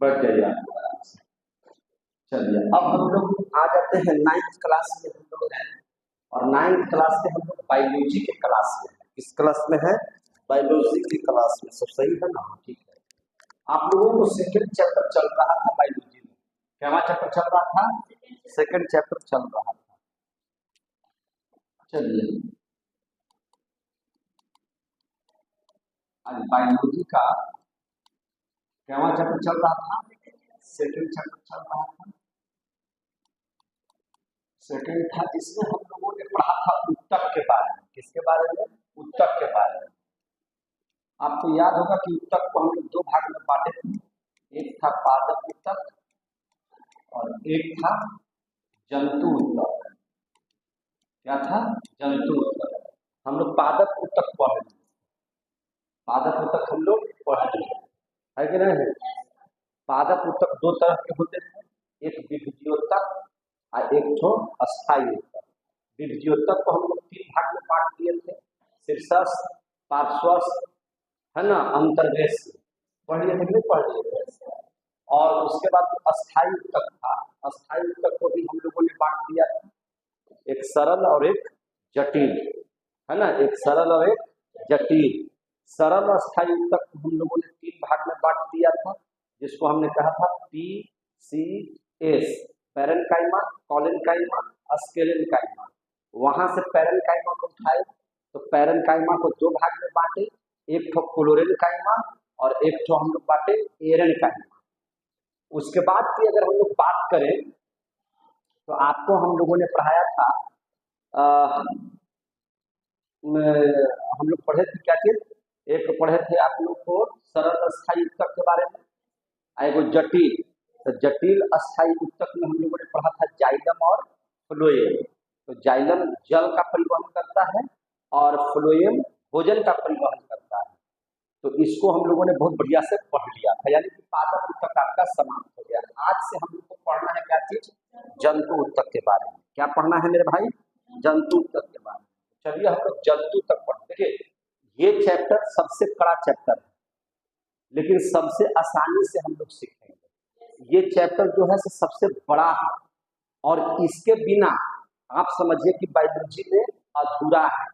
बढ़ जाइए आपको आराम से। चलिए अब हम लोग आ जाते हैं 9th क्लास में हम लोग हैं, और 9th क्लास के हम लोग बायोलॉजी के क्लास में हैं। किस क्लास में है? बायोलॉजी की क्लास में। सब सही है ना? ठीक है। आप लोगों को सेकंड चैप्टर चल रहा था बायोलॉजी में। क्या चैप्टर चल रहा था? सेकंड चैप्टर चल रहा था। चलिए आज बायोलॉजी का क्या चैप्टर चल रहा था? सेकंड चैप्टर चल रहा था। सेकंड था जिसमें हम लोगों ने पढ़ा था उत्तक के बारे में। किसके बारे में? उत्तक के बारे में। आपको याद होगा कि उत्तक को हम लोग दो भाग में बांटे थे। एक था पादप उत्तक और एक था जंतु उत्तक। क्या था? जंतु उत्तक। हम लोग पादप उत्तक पढ़ लिए। पादप उत्तक हम लोग पढ़ लिए, है कि नहीं? पादप उत्तक दो तरह के होते थे, एक विभज्योतक और एक ठो अस्थायी उत्तक। विभज्योतक को हम लोग तीन भाग में बांट दिए थे, शीर्षस्थ, पार्श्वस्थ, है ना, अंतर्वेश। पढ़ लिए थे कि नहीं पढ़ लिए थे? और उसके बाद जो अस्थायी उत्तक था, अस्थायी उत्तक को भी हम लोगों ने बांट दिया था, एक सरल और एक जटिल, है ना, एक सरल और एक जटिल। सरल अस्थायी उत्तक को हम लोगों ने तीन भाग में बांट दिया था, जिसको हमने कहा था PCS, पैरेन्काइमा, कॉलेन्काइमा, स्केलेन्काइमा। वहां से पैरेन्काइमा को उठाए तो पैरेन्काइमा को दो भाग में बांटे, एक ठो क्लोरेन्काइमा और एक ठो हम लोग बांटे एरेन्काइमा। उसके बाद की अगर हम लोग बात करें तो आपको हम लोगों ने पढ़ाया था, हम लोग पढ़े थे क्या चीज? एक पढ़े थे आप लोग को सरल अस्थायी उत्तक के बारे में, एगो जटिल। तो जटिल अस्थायी उत्तक में हम लोगों ने पढ़ा था जाइलम और फ्लोएम। तो जाइलम जल का परिवहन करता है और फ्लोएम भोजन का परिवहन करता है। तो इसको हम लोगों ने बहुत बढ़िया से पढ़ लिया था, यानी कि पादप उत्तक आपका समाप्त हो गया। आज से हम लोग को पढ़ना है क्या चीज? जंतु उत्तक के बारे में। क्या पढ़ना है मेरे भाई? जंतु उत्तक के बारे में। चलिए हम लोग जंतु तक पढ़ते। देखिए ये चैप्टर सबसे कड़ा चैप्टर है, लेकिन सबसे आसानी से हम लोग सीखेंगे। ये चैप्टर जो है सबसे बड़ा है, और इसके बिना आप समझिए कि बायोलॉजी में अधूरा है।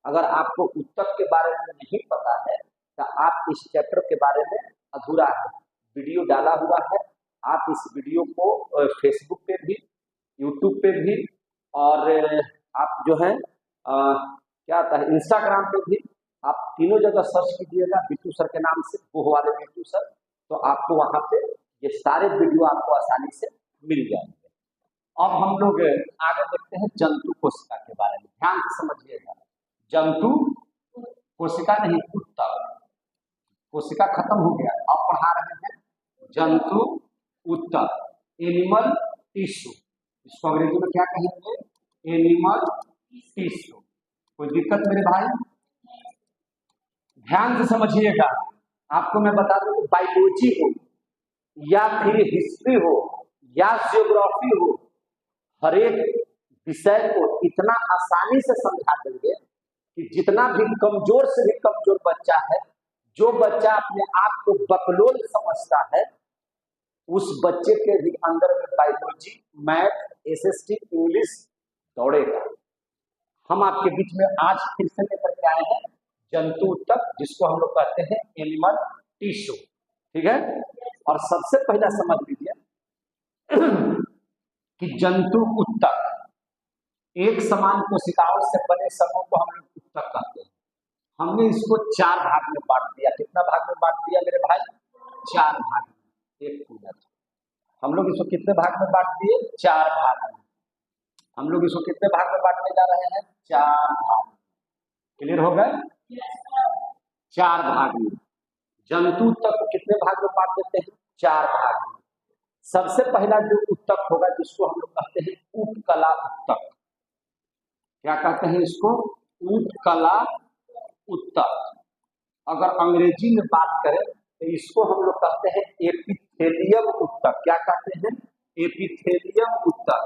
अगर आपको उत्तक के बारे में नहीं पता है तो आप इस चैप्टर के बारे में अधूरा है। वीडियो डाला हुआ है, आप इस वीडियो को फेसबुक पे भी, यूट्यूब पे भी, और आप जो है क्या आता है, इंस्टाग्राम पे भी, आप तीनों जगह सर्च कीजिएगा बिट्टू सर के नाम से, वो वाले बिट्टू सर, तो आपको वहां पे ये सारे वीडियो आपको आसानी से मिल जाएंगे। अब हम लोग आगे देखते हैं जंतु कोशिका के बारे में। ध्यान से समझिएगा, जंतु कोशिका नहीं, उत्तक। कोशिका खत्म हो गया, अब पढ़ा रहे हैं जंतु उत्तक, एनिमल टिश्यू। इसको अंग्रेजी में क्या कहेंगे? Animal tissue. कोई दिक्कत मेरे भाई? ध्यान से समझिएगा। आपको मैं बता दूं कि बायोलॉजी हो या फिर हिस्ट्री हो या जियोग्राफी हो, हर एक विषय को इतना आसानी से समझा देंगे कि जितना भी कमजोर से भी कमजोर बच्चा है, जो बच्चा अपने आप को बकलोल समझता है, उस बच्चे के भी अंदर में बायोलॉजी, मैथ, SST, इंग्लिश दौड़ेगा। हम आपके बीच में आज फिर से लेकर के आए हैं जंतु उत्तक, जिसको हम लोग कहते हैं एनिमल टिश्यू। ठीक है? और सबसे पहला समझ लीजिए कि जंतु उत्तक, एक समान कोशिकाओं से बने समूह को हम लोग उत्तक कहते हैं। हमने इसको चार भाग में बांट दिया। कितना भाग में बांट दिया मेरे भाई? चार भाग में। एक मिनट, हम लोग इसको कितने भाग में बांट दिए? चार भाग में। हम लोग इसको कितने भाग में बांटने जा रहे हैं? चार भाग। क्लियर हो गए? चार भाग में। जंतु उत्तक को कितने भाग में बांट देते हैं? चार भाग में। सबसे पहला जो उत्तक होगा, जिसको हम लोग कहते हैं उपकला उत्तक। क्या कहते हैं इसको? उपकला उत्तक। अगर अंग्रेजी में बात करें तो इसको हम लोग कहते हैं एपिथेलियम उत्तक। क्या कहते हैं? एपिथेलियम उत्तक।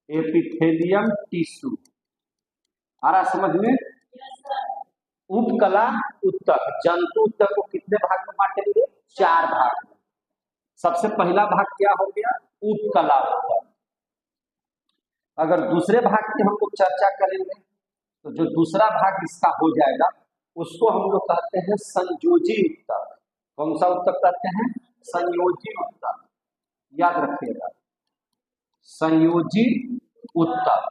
Epithelium tissue. आ रहा समझ में? उपकला उत्तक। जंतु उत्तक को कितने भाग में बांटेंगे? 4 भाग में। सबसे पहला भाग क्या हो गया? उपकला उत्तक। अगर दूसरे भाग की हम लोग चर्चा करेंगे तो जो दूसरा भाग इसका हो जाएगा उसको हम लोग कहते हैं संयोजी उत्तक। कौन सा उत्तक कहते हैं? संयोजी उत्तक। याद रखिएगा, संयोजी उत्तक।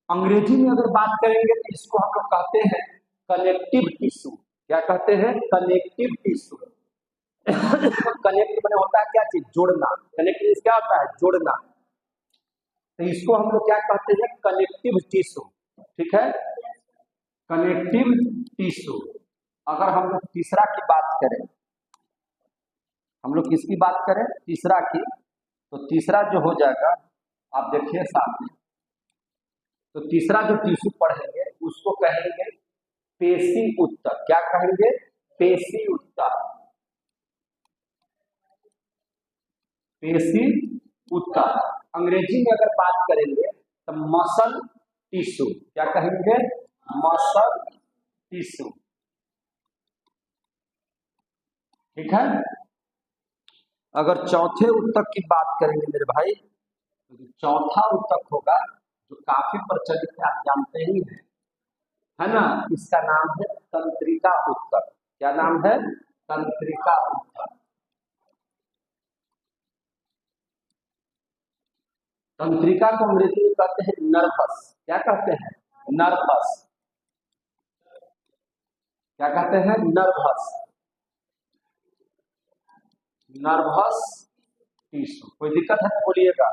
अंग्रेजी में अगर बात करेंगे तो इसको हम लोग कहते हैं कनेक्टिव टिश्यू। क्या कहते हैं? Connective tissue. कनेक्ट मैंने होता है क्या चीज? जोड़ना। कनेक्ट क्या होता है? जोड़ना। तो इसको हम लोग क्या कहते हैं? Connective tissue. ठीक है, कनेक्टिव टिश्यू। अगर हम लोग तीसरा की बात करें, हम लोग किसकी बात करें? तीसरा की। तो तीसरा जो हो जाएगा, आप देखिए सामने, तो तीसरा जो टिश्यू पढ़ेंगे उसको कहेंगे पेशी उत्तक। क्या कहेंगे? पेशी उत्तक। पेशी उत्तक। अंग्रेजी में अगर बात करेंगे तो मसल टिश्यू। क्या कहेंगे? Muscle tissue. ठीक है। अगर चौथे उत्तक की बात करेंगे मेरे भाई, तो चौथा उत्तक होगा जो काफी प्रचलित है, आप जानते ही हैं, है ना? इसका नाम है तंत्रिका उत्तक। क्या नाम है? तंत्रिका उत्तक। तंत्रिका को अंग्रेजी में कहते हैं नर्वस। क्या कहते हैं? नर्वस। क्या कहते हैं? नर्वस। Nervous tissue. कोई दिक्कत है तो बोलिएगा।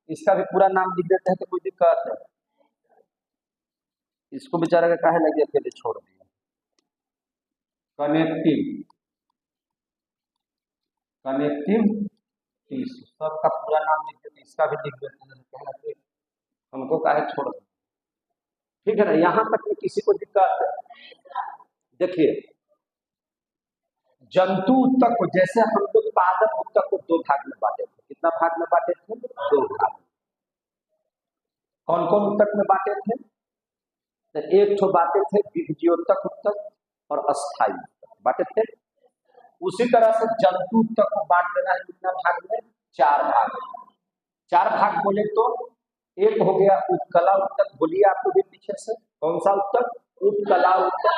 इसका भी पूरा नाम लिख देते हैं तो कोई दिक्कत है? इसको बेचारा का काहे लगे अकेले छोड़ दिया। Connective, connective tissue. सबका पूरा नाम लिख देते, इसका भी लिख देते हैं, हमको काहे छोड़ दो। ठीक है ना? यहां तक में किसी को दिक्कत है? देखिए, जंतु उत्तक को जैसे हम लोग पादप उत्तक को 2 भाग में बांटे थे। कितना भाग में बांटे थे? 2 भाग। कौन कौन उत्तक में बांटे थे? तो एक तो बांटे थे विभज्योतक उत्तक और अस्थायी उत्तक बांटे थे। उसी तरह से जंतु उत्तक को बांट देना है कितना भाग में? 4 भाग। 4 भाग बोले तो एक हो गया उपकला उत्तक। बोलिए आपको भी पीछे से, कौन सा उत्तक? उपकला उत्तक,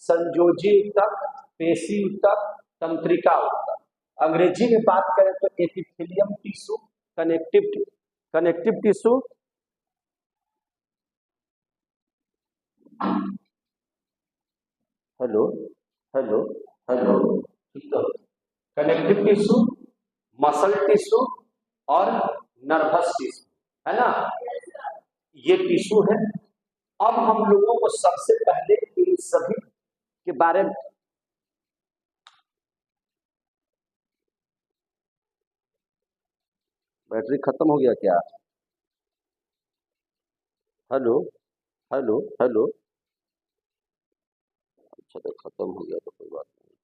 संयोजी उत्तक, पेशी उत्तक, तंत्रिका उत्तक। अंग्रेजी में बात करें तो epithelium tissue, connective tissue, hello hello hello, connective tissue, muscle tissue और नर्वस टिश्यू, है ना? ये टिश्यू है। अब हम लोगों को सबसे पहले इन सभी के बारे में, बैटरी खत्म हो गया क्या? Hello hello hello. अच्छा, तो खत्म हो गया तो कोई बात नहीं।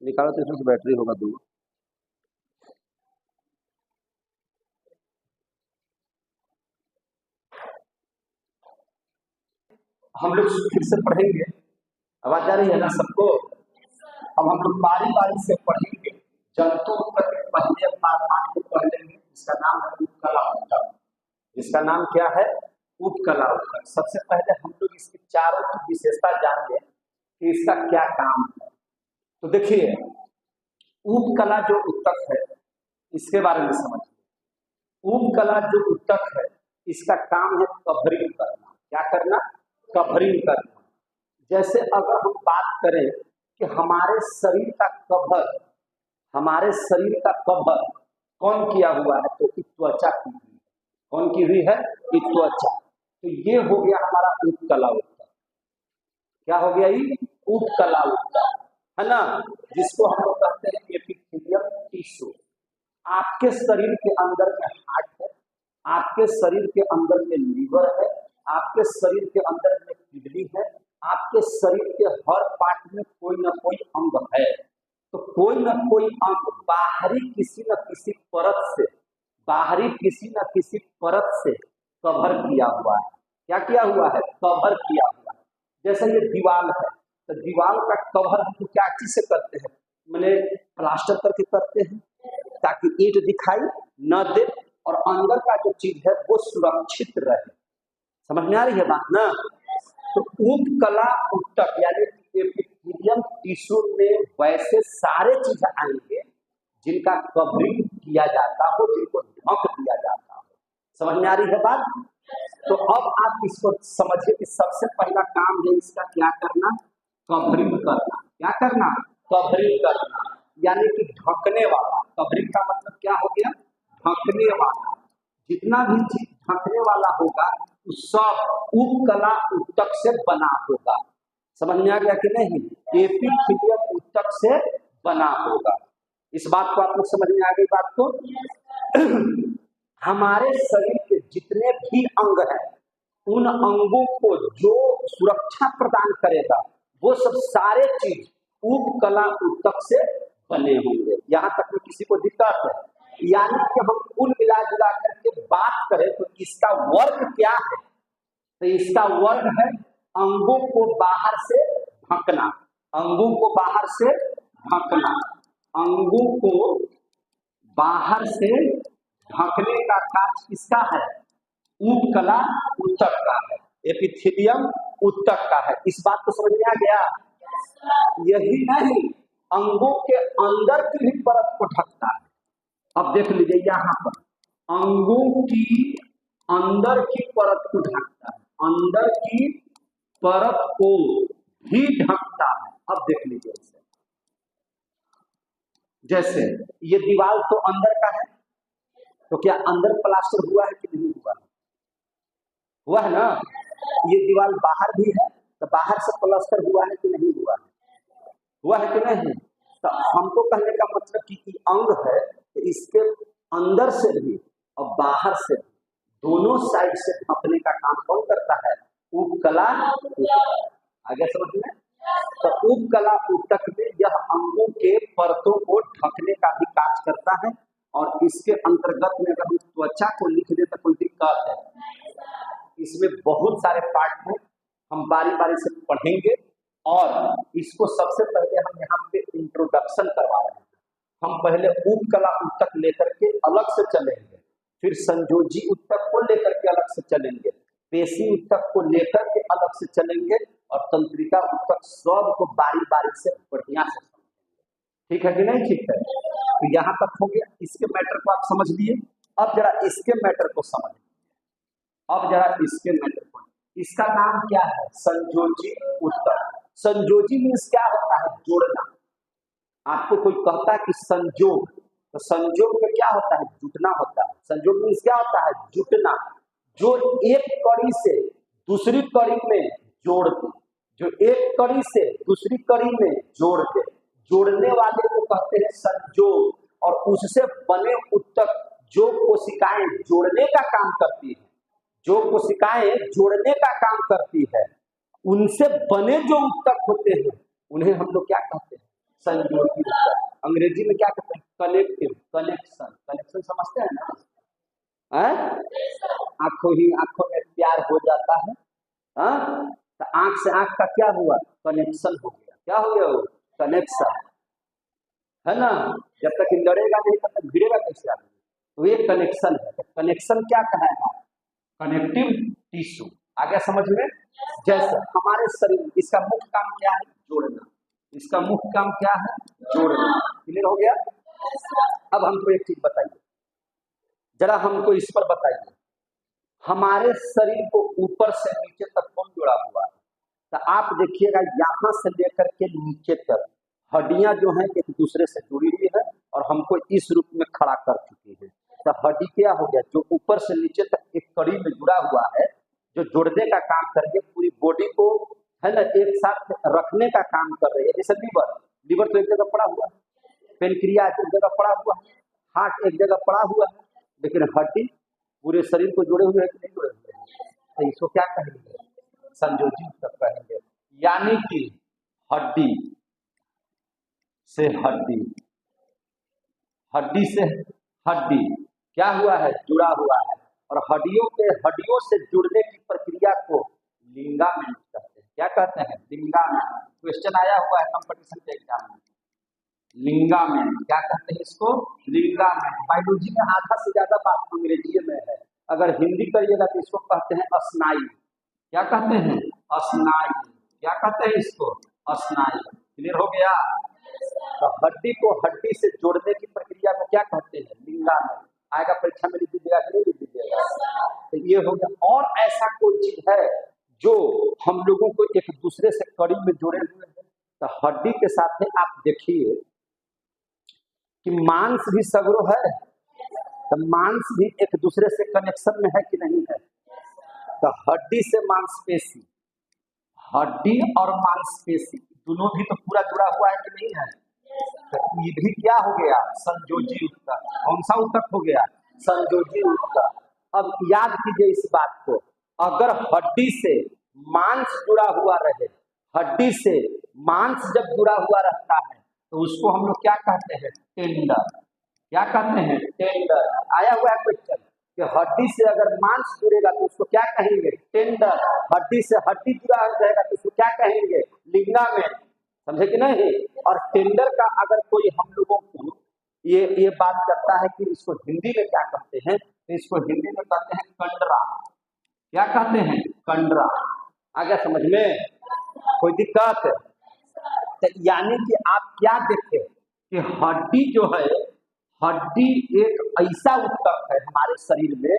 निकालो तो इसमें से बैटरी होगा 2। हम लोग फिर से पढ़ेंगे। आवाज आ रही है ना सबको? अब हम लोग बारी बारी से पढ़ेंगे। जंतु उत्तक के पहले पाठ को पढ़ लेंगे, जिसका नाम है उपकला उत्तक। जिसका नाम क्या है? उपकला उत्तक। सबसे पहले हम लोग इसकी चारों की विशेषता जान लें कि इसका क्या काम है। तो देखिए, उपकला जो उत्तक है इसके बारे में समझिए। उपकला जो उत्तक है इसका काम है कवरिंग करना। क्या करना? कवरिंग करना। जैसे अगर हम बात करें कि हमारे शरीर का कवर, हमारे शरीर का कवर कौन किया हुआ है? तो त्वचा की हुई है। कौन की हुई है? त्वचा। तो ये हो गया हमारा उपकला उत्तक। क्या हो गया? ये उपकला उत्तक, है ना? जिसको हम लोग कहते हैं एपिथेलियम टिश्यू। आपके शरीर के अंदर में हार्ट है, आपके शरीर के अंदर में लीवर है, आपके शरीर के अंदर में किडनी है, आपके शरीर के हर पार्ट में कोई ना कोई अंग है, तो कोई ना कोई अंग बाहरी किसी न किसी परत से, बाहरी किसी न किसी परत से कवर किया हुआ है। क्या किया हुआ है? कवर किया हुआ है। जैसे ये दीवार है, तो दीवार का कवर हम क्या चीज से करते हैं? मैंने प्लास्टर करके करते हैं ताकि ईंट दिखाई न दे और अंदर का जो चीज है वो सुरक्षित रहे। समझ में आ रही है बात ना? तो उत्कला उत्तक यानी एपिथेलियम टिश्यू में वैसे सारे चीज आएंगे जिनका कवरिंग किया जाता हो, जिनको ढक दिया जाता हो। समझ में आ रही है बात? तो अब आप इसको समझिए कि सबसे पहला काम है इसका क्या करना? कवरिंग करना। क्या करना? कवरिंग करना, यानी कि ढकने वाला। कवरिंग का मतलब क्या हो गया? ढकने वाला। जितना भी चीज ढकने वाला होगा वो सब उपकला उत्तक से बना होगा। समझ में आ गया कि नहीं? एपिथेलियम उत्तक से बना होगा। इस बात को आप लोग समझ में आ गई बात को? हमारे शरीर के जितने भी अंग हैं, उन अंगों को जो सुरक्षा प्रदान करेगा वो सब सारे चीज उपकला उत्तक से बने होंगे। यहाँ तक में किसी को दिक्कत है? यानी कि हम कुल मिला जुला करके बात करें तो इसका वर्ग क्या है? तो इसका वर्ग है अंगों को बाहर से ढकना। अंगों को बाहर से ढकना, अंगों को बाहर से ढकने का कार्य किसका है? उपकला उत्तक का है, एपिथेलियम उत्तक का है। इस बात को समझ में आ गया? यही नहीं, अंगों के अंदर की भी परत को ढकता है। अब देख लीजिए यहाँ पर अंगों की अंदर की परत को ढकता है, अंदर की परत को भी ढकता है। अब देख लीजिए इसे, जैसे ये दीवार तो अंदर का है, तो क्या अंदर प्लास्टर हुआ है कि नहीं हुआ? हुआ है ना? ये दीवार बाहर भी है, तो बाहर से प्लास्टर हुआ है कि नहीं हुआ? हुआ है कि नहीं? तो हमको कहने का मतलब कि अंग है तो इसके अंदर से भी और बाहर से भी दोनों साइड से ढकने का काम कौन करता है? उपकला उत्तक। आगे समझ में? तो उपकला उत्तक में यह अंगों के परतों को ढकने का भी कार्य करता है। और इसके अंतर्गत में अगर हम त्वचा को लिख दे तो कोई दिक्कत है? इसमें बहुत सारे पार्ट हैं, हम बारी बारी से पढ़ेंगे। और इसको सबसे पहले हम यहाँ पे इंट्रोडक्शन करवा रहे हैं। हम पहले उपकला उत्तक लेकर के अलग से चलेंगे, फिर संयोजी उत्तक को लेकर के अलग से चलेंगे, पेशी उत्तक को लेकर के अलग से चलेंगे और तंत्रिका उत्तक सब को बारी बारी से बढ़िया से समझेंगे। ठीक है कि नहीं? ठीक है। तो यहाँ तक हो गया, इसके मैटर को आप समझ लिए। अब जरा इसके मैटर को समझ लीजिए। अब जरा इसके मैटर को, इसका नाम क्या है? संयोजी उत्तक। संयोजी मीन्स क्या होता है? जोड़ना। आपको कोई कहता है कि संयोग, तो संयोग में क्या होता है? जुटना होता है। संयोग मीन्स क्या होता है? जुटना। जो एक कड़ी से दूसरी कड़ी में जोड़ दे, जो एक कड़ी से दूसरी कड़ी में जोड़ दे, जोड़ने वाले को कहते हैं संयोग। और उससे बने उत्तक जो कोशिकाएं जोड़ने का काम करती है, जो कोशिकाएं जोड़ने का काम करती है, उनसे बने जो उत्तक होते हैं उन्हें हम लोग क्या कहते हैं? संयोजी उत्तक। अंग्रेजी में क्या कहते हैं? Connective, connection. कनेक्शन समझते हैं ना? आंखों में प्यार हो जाता है, तो आंख से आंख का क्या हुआ? कनेक्शन हो गया। क्या हो गया? वो कनेक्शन है ना? जब तक लड़ेगा नहीं तब तक भिड़ेगा कैसे आदमी? तो ये कनेक्शन है। तो कनेक्शन क्या कहेगा? Connective tissue. आगे समझ में? जैसे हमारे शरीर, इसका मुख्य काम क्या है? जोड़ना। इसका मुख्य काम क्या है? जोड़ना। क्लियर हो गया? अब हमको एक चीज बताइए, जरा हमको इस पर बताइए, हमारे शरीर को ऊपर से नीचे तक कौन जुड़ा हुआ है? तो आप देखिएगा यहाँ से लेकर के नीचे तक हड्डियां जो हैं एक दूसरे से जुड़ी हुई है और हमको इस रूप में खड़ा कर चुकी है। तो हड्डी क्या हो गया? जो ऊपर से नीचे तक एक कड़ी में जुड़ा हुआ है, जो जोड़ने का काम करके पूरी बॉडी को है ना एक साथ रखने का काम कर रही है। जैसे लीवर, लीवर तो एक जगह पड़ा हुआ है, पेनक्रियास एक जगह पड़ा हुआ है, हार्ट एक जगह पड़ा हुआ है, लेकिन हड्डी पूरे शरीर को जोड़े हुए है कि नहीं जोड़े हुए हैं? तो इसको क्या कहेंगे? संयोजी उत्तक कहेंगे। यानी कि हड्डी से हड्डी, हड्डी से हड्डी क्या हुआ है, जुड़ा हुआ है। और हड्डियों से जुड़ने की प्रक्रिया को लिंगामेंट कहते हैं। क्या कहते हैं, लिंगामेंट। क्वेश्चन आया हुआ है कंपटीशन के एग्जाम में, लिंगामेंट क्या कहते हैं इसको, लिंगामेंट। बायोलॉजी में आधा से ज्यादा बात अंग्रेजी में है, अगर हिंदी करिएगा तो इसको कहते हैं अस्नायु। क्या कहते हैं, अस्नायु। क्या कहते हैं इसको, अस्नायु। क्लियर हो गया। तो हड्डी को हड्डी से जोड़ने की प्रक्रिया को क्या कहते हैं, लिंगामेंट। आएगा परीक्षा में, लिख दीजिएगा कि नहीं लिख दीजिएगा। तो ये हो गया। और ऐसा कोई चीज है जो हम लोगों को एक दूसरे से कड़ी में जोड़े हुए हैं, तो हड्डी के साथ में आप देखिए कि मांस भी सगरो है, तो मांस भी एक दूसरे से कनेक्शन में है कि नहीं है। तो हड्डी से मांसपेशी, हड्डी और मांसपेशी दोनों भी तो पूरा जुड़ा हुआ है कि नहीं है। तो ये भी क्या हो गया, संयोजी ऊतक। कौन सा ऊतक हो गया, संयोजी ऊतक। अब याद कीजिए इस बात को, अगर हड्डी से मांस जुड़ा हुआ रहे, हड्डी से मांस जब जुड़ा हुआ रहता है तो उसको हम लोग क्या कहते हैं, टेंडर। क्या कहते हैं, टेंडर। आया हुआ है क्वेश्चन कि हड्डी से अगर मांस जुड़ेगा तो उसको क्या कहेंगे, टेंडर। हड्डी से हड्डी जुड़ा रहेगा तो उसको क्या कहेंगे, लिंगामेंट। समझे कि नहीं। और टेंडर का अगर कोई हम लोगों को ये बात करता है कि इसको हिंदी में क्या कहते हैं, तो इसको हिंदी में कहते हैं कंडरा। क्या कहते हैं, कंडरा। आ गया समझ में, कोई दिक्कत। तो यानी कि आप क्या देखें कि हड्डी जो है, हड्डी एक ऐसा ऊतक है हमारे शरीर में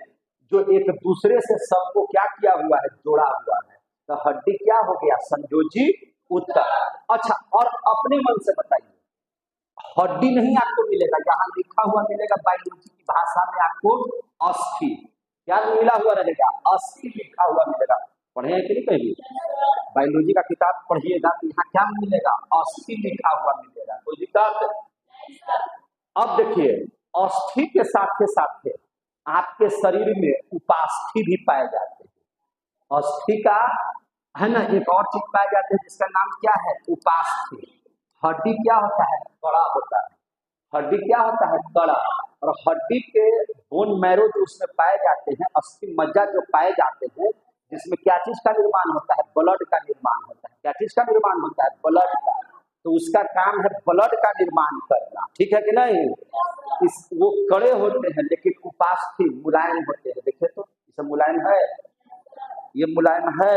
जो एक दूसरे से सबको क्या किया हुआ है, जोड़ा हुआ है। तो हड्डी क्या हो गया, संयोजी ऊतक। अच्छा, और अपने मन से बताइए, हड्डी नहीं आपको मिलेगा, यहाँ लिखा हुआ मिलेगा बायोलॉजी की भाषा में आपको अस्थि। क्या मिला हुआ रहेगा, अस्थि लिखा हुआ मिलेगा। पढ़े कि नहीं कहीं बायोलॉजी का किताब पढ़िएगा तो यहाँ क्या मिलेगा, अस्थि लिखा हुआ मिलेगा। कोई दिक्कत। अब देखिए, अस्थि के साथ साथ आपके शरीर में उपास्थि भी पाए जाते हैं। अस्थि का है ना, एक और चीज पाए जाते हैं जिसका नाम क्या है, उपास्थि। हड्डी क्या होता है, कड़ा होता है। हड्डी क्या होता है, कड़ा। और हड्डी के बोन मैरो जो उसमें पाए जाते हैं, अस्थि मज्जा जो पाए जाते हैं, जिसमें क्या चीज का निर्माण होता है, ब्लड का निर्माण होता है। क्या चीज का निर्माण होता है, ब्लड का। तो उसका काम है ब्लड का निर्माण करना, ठीक है कि नहीं। वो कड़े होते हैं लेकिन उपास्थि मुलायम होते हैं। देखे तो ये मुलायम है, ये मुलायम है।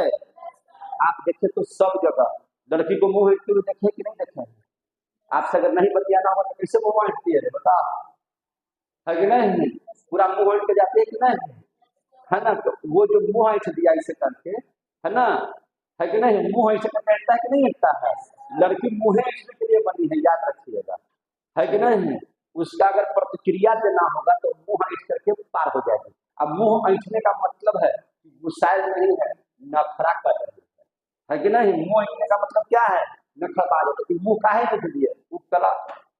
आप देखे तो सब जगह लड़की को मुंह हिटते हुए देखे कि नहीं देखे। आपसे अगर नहीं बतियाना होगा तो कैसे मुंह हिटती है, बता है कि नहीं। पूरा मुंह हिट के जाते है कि नहीं, है ना। तो वो जो मुंह हिट दिया इसे करके, है ना, है कि नहीं। मुंह हिट के बैठता है कि नहीं हिटता है। लड़की मुंह हिटने के लिए बनी है, याद रखिएगा, है कि नहीं। उसका अगर प्रतिक्रिया देना होगा तो मुंह हिट करके पार हो जाएगी। अब मुंह ऐठने का मतलब है गुस्साइल नहीं है, नखरा कर रही है कि नहीं। मुंह ऐठने का मतलब क्या है, नखरा। तो मुंह काहे हिट दिए, उपकला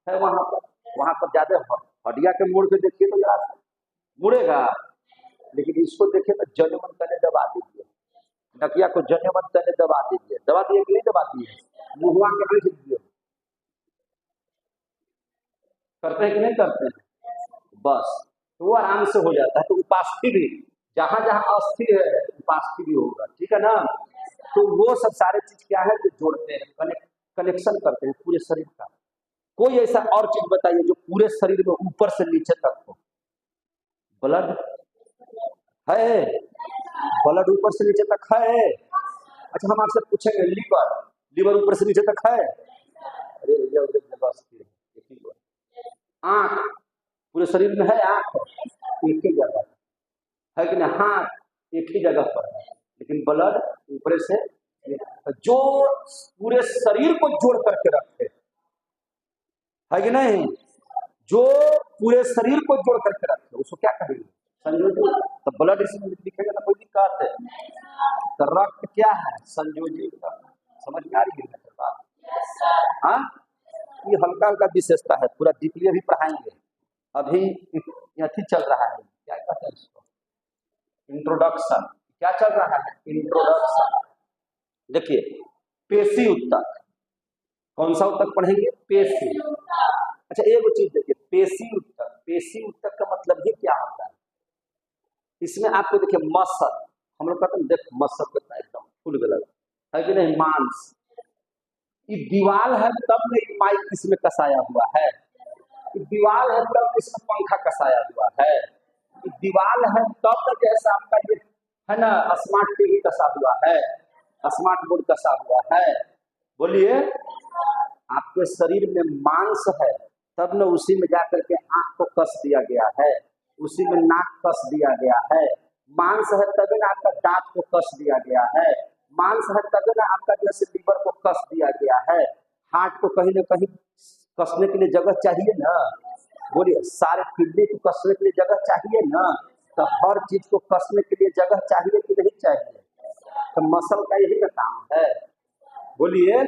है वहां पर ज्यादा हड्डिया के मोड़ के देखिए तो जरा मुड़ेगा, लेकिन इसको देखिए तो जनेवन तने दबा दीजिए, नकिया को जनेवन तने दबा दीजिए। दबा दिए कि नहीं दबा दिए, मुहुआ के बैठ दिए। करते हैं कि नहीं करते हैं, बस तो वो आराम से हो जाता है। तो उपास्थि भी जहां जहां अस्थि है उपास्थि भी होगा, ठीक है ना। तो वो सब सारे चीज क्या है जो जोड़ते हैं, कनेक्शन करते हैं पूरे शरीर का। कोई ऐसा और चीज बताइए जो पूरे शरीर में ऊपर से नीचे तक हो। ब्लड है, ब्लड ऊपर से नीचे तक है। अच्छा, हम आपसे पूछेंगे लीवर, लीवर ऊपर से नीचे तक है। अरे भैया उधर जगह अस्थि है। आंख पूरे शरीर में है, आंख एक ही जगह है कि नहीं, हाथ एक ही जगह पर है, लेकिन ब्लड ऊपर से जो पूरे शरीर को जोड़ करके रखते है कि नहीं, जो पूरे शरीर को जोड़ करके रखते उसको क्या कहेंगे, संयोजी। तो ब्लड इसमें लिखेंगे तो कोई दिक्कत है। तो रक्त क्या है, संयोजी। समझ में आ रही है बात। हाँ, ये हल्का हल्का विशेषता है, पूरा डीपली अभी पढ़ाएंगे। अभी यही चल रहा है, क्या कहते हैं इसको, इंट्रोडक्शन। क्या चल रहा है, इंट्रोडक्शन। देखिए, पेशी उत्तक। कौन सा उत्तक पढ़ेंगे? पेशी। अच्छा एक चीज देखिए, पेशी उत्तक, पेशी उत्तक का मतलब ही क्या होता है? इसमें आपको देखिए मसल, हम लोग कहते हैं देख मसल कितना एकदम फुल गलत है कि नहीं, मांस, ये दीवाल है तब नहीं माइक इसमें कसाया हुआ है, ये दीवाल है तब इसमें पंखा कसाया हुआ है, ये दीवाल है तब जैसा आपका ये है ना स्मार्ट टीवी कसा हुआ है, स्मार्ट बोर्ड कसा हुआ है। बोलिए, आपके शरीर में मांस है तब न उसी में जाकर के आंख को कस दिया गया है, उसी में नाक कस दिया गया है, मांस है तभी ना आपका दांत को कस दिया गया है, मांस है तभी ना आपका जैसे लीवर को कस दिया गया है, हार्ट को कहीं ना कहीं कसने के लिए जगह चाहिए ना। बोलिए, सारे किडनी को कसने के लिए जगह चाहिए ना, तो हर चीज को कसने के लिए जगह चाहिए कि नहीं चाहिए? तो मसल का यही ना काम है। बोलिए,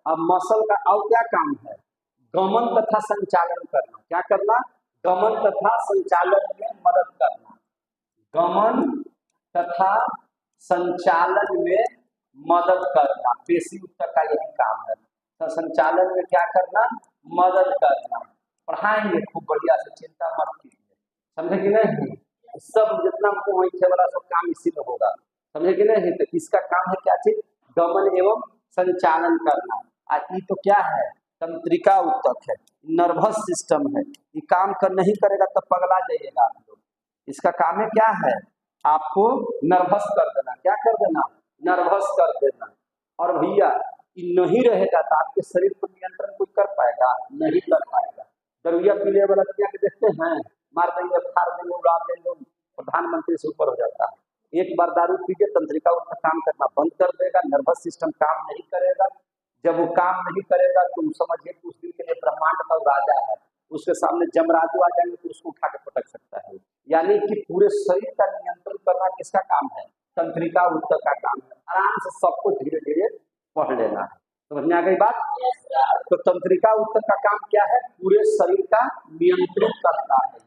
अब मसल का और क्या काम है? गमन तथा संचालन करना। क्या करना? गमन तथा संचालन में मदद करना। गमन तथा संचालन में मदद करना, पेशी उत्तक का यही काम है। तो संचालन में क्या करना? मदद करना। पढ़ाएंगे खूब बढ़िया से, चिंता मत कीजिए, समझे कि नहीं? सब जितना मुंह वाला सब काम इसी में होगा, समझे कि नहीं? तो इसका काम है क्या चीज? गमन एवं संचालन करना। ये तो क्या है? तंत्रिका उत्तक है, नर्वस सिस्टम है। ये काम कर नहीं करेगा तो पगला जाइएगा आप लोग। इसका काम है क्या है? आपको नर्वस कर देना। क्या कर देना? नर्वस कर देना। और भैया ये नहीं रहेगा तो आपके शरीर पर नियंत्रण कोई कर पाएगा? नहीं कर पाएगा। दरुइया पीले वाला के देखते हैं, मार देंगे, फाड़ देंगे, उड़ा देंगे, प्रधानमंत्री से ऊपर हो जाता है। एक बार दारू पीजिए, तंत्रिका उत्तक काम करना बंद कर देगा, नर्वस सिस्टम काम नहीं करेगा। जब वो काम नहीं करेगा तो समझिए कि उस दिन के लिए ब्रह्मांड का राजा है, उसके सामने जमराजू आ जाएंगे तो उसको उठा के पटक सकता है। यानी कि पूरे शरीर का नियंत्रण करना किसका काम है? तंत्रिका उत्तक का काम है। आराम से सबको धीरे धीरे पढ़ लेना है। समझ में आ गई बात? तो तंत्रिका उत्तक का काम क्या है? पूरे शरीर का नियंत्रित करता है।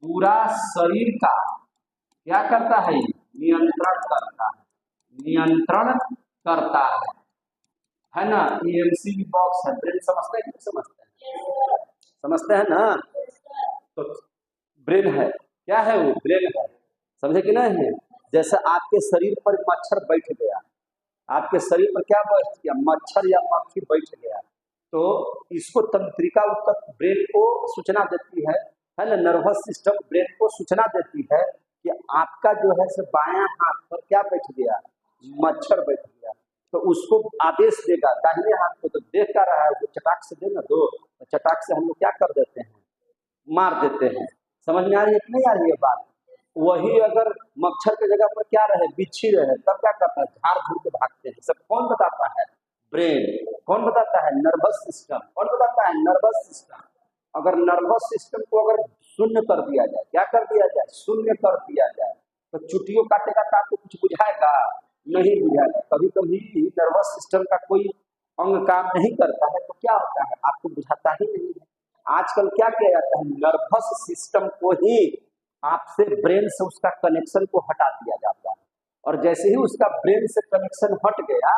पूरा शरीर का क्या करता है? नियंत्रण करता है, नियंत्रण करता है ना। EMC बॉक्स है, ब्रेन समझते हैं? समझते हैं, समझते हैं ना? तो ब्रेन है, क्या है वो? ब्रेन है, समझे कि नहीं? जैसे आपके शरीर पर मच्छर बैठ गया, आपके शरीर पर क्या बैठ गया? मच्छर या मक्खी बैठ गया, तो इसको तंत्रिका उत्तक ब्रेन को सूचना देती है ना, नर्वस सिस्टम ब्रेन को सूचना देती है कि आपका जो है से बायां हाथ पर क्या बैठ गया? मच्छर बैठ गया। तो उसको आदेश देगा दाहिने हाथ को, तो देख क्या रहा है वो, चटाक से देना दो, चटाक से हम लोग क्या कर देते हैं? मार देते हैं। समझ में आ रही है कि नहीं आ रही है बात? वही अगर मच्छर की जगह पर क्या रहे? बिच्छी रहे, तब क्या करता है? झाड़ झूड़ के भागते हैं। सब कौन बताता है? ब्रेन। कौन बताता है? Nervous system. कौन बताता है? Nervous system. अगर नर्वस सिस्टम को अगर शून्य कर दिया जाए, क्या कर दिया जाए? शून्य कर दिया जाए, तो चुटियों काटेगा तो आपको कुछ बुझाएगा? नहीं बुझाएगा। कभी कभी नर्वस सिस्टम का कोई अंग काम नहीं करता है तो क्या होता है? आपको बुझाता ही नहीं है। आजकल क्या किया जाता है? नर्वस सिस्टम को ही आपसे ब्रेन से उसका कनेक्शन को हटा दिया जाता है, और जैसे ही उसका ब्रेन से कनेक्शन हट गया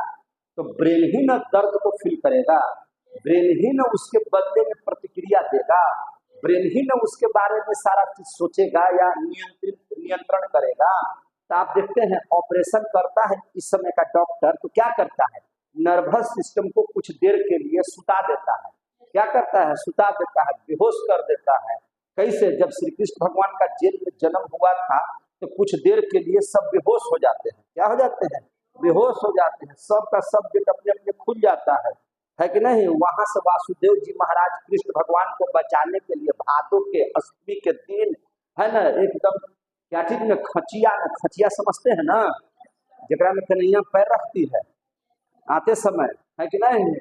तो ब्रेन ही न दर्द को फील करेगा, ब्रेन ही न उसके बदले में प्रतिक्रिया देगा, ब्रेन ही न उसके बारे में सारा चीज सोचेगा या नियंत्रण करेगा। तो आप देखते हैं ऑपरेशन करता है इस समय का डॉक्टर, तो क्या करता है? नर्वस सिस्टम को कुछ देर के लिए सुता देता है। क्या करता है? सुता देता है, बेहोश कर देता है। कैसे? जब श्री कृष्ण भगवान का जेल में जन्म हुआ था तो कुछ देर के लिए सब बेहोश हो जाते हैं। क्या हो जाते हैं? बेहोश हो जाते हैं। सब का सब गेट अपने अपने खुल जाता है कि नहीं? वहां से वासुदेव जी महाराज कृष्ण भगवान को बचाने के लिए भादों के अष्टमी के दिन है ना, एकदम क्या चीज में, खचिया समझते हैं ना, जगह में कन्हैया पैर रखती है आते समय, है कि नहीं?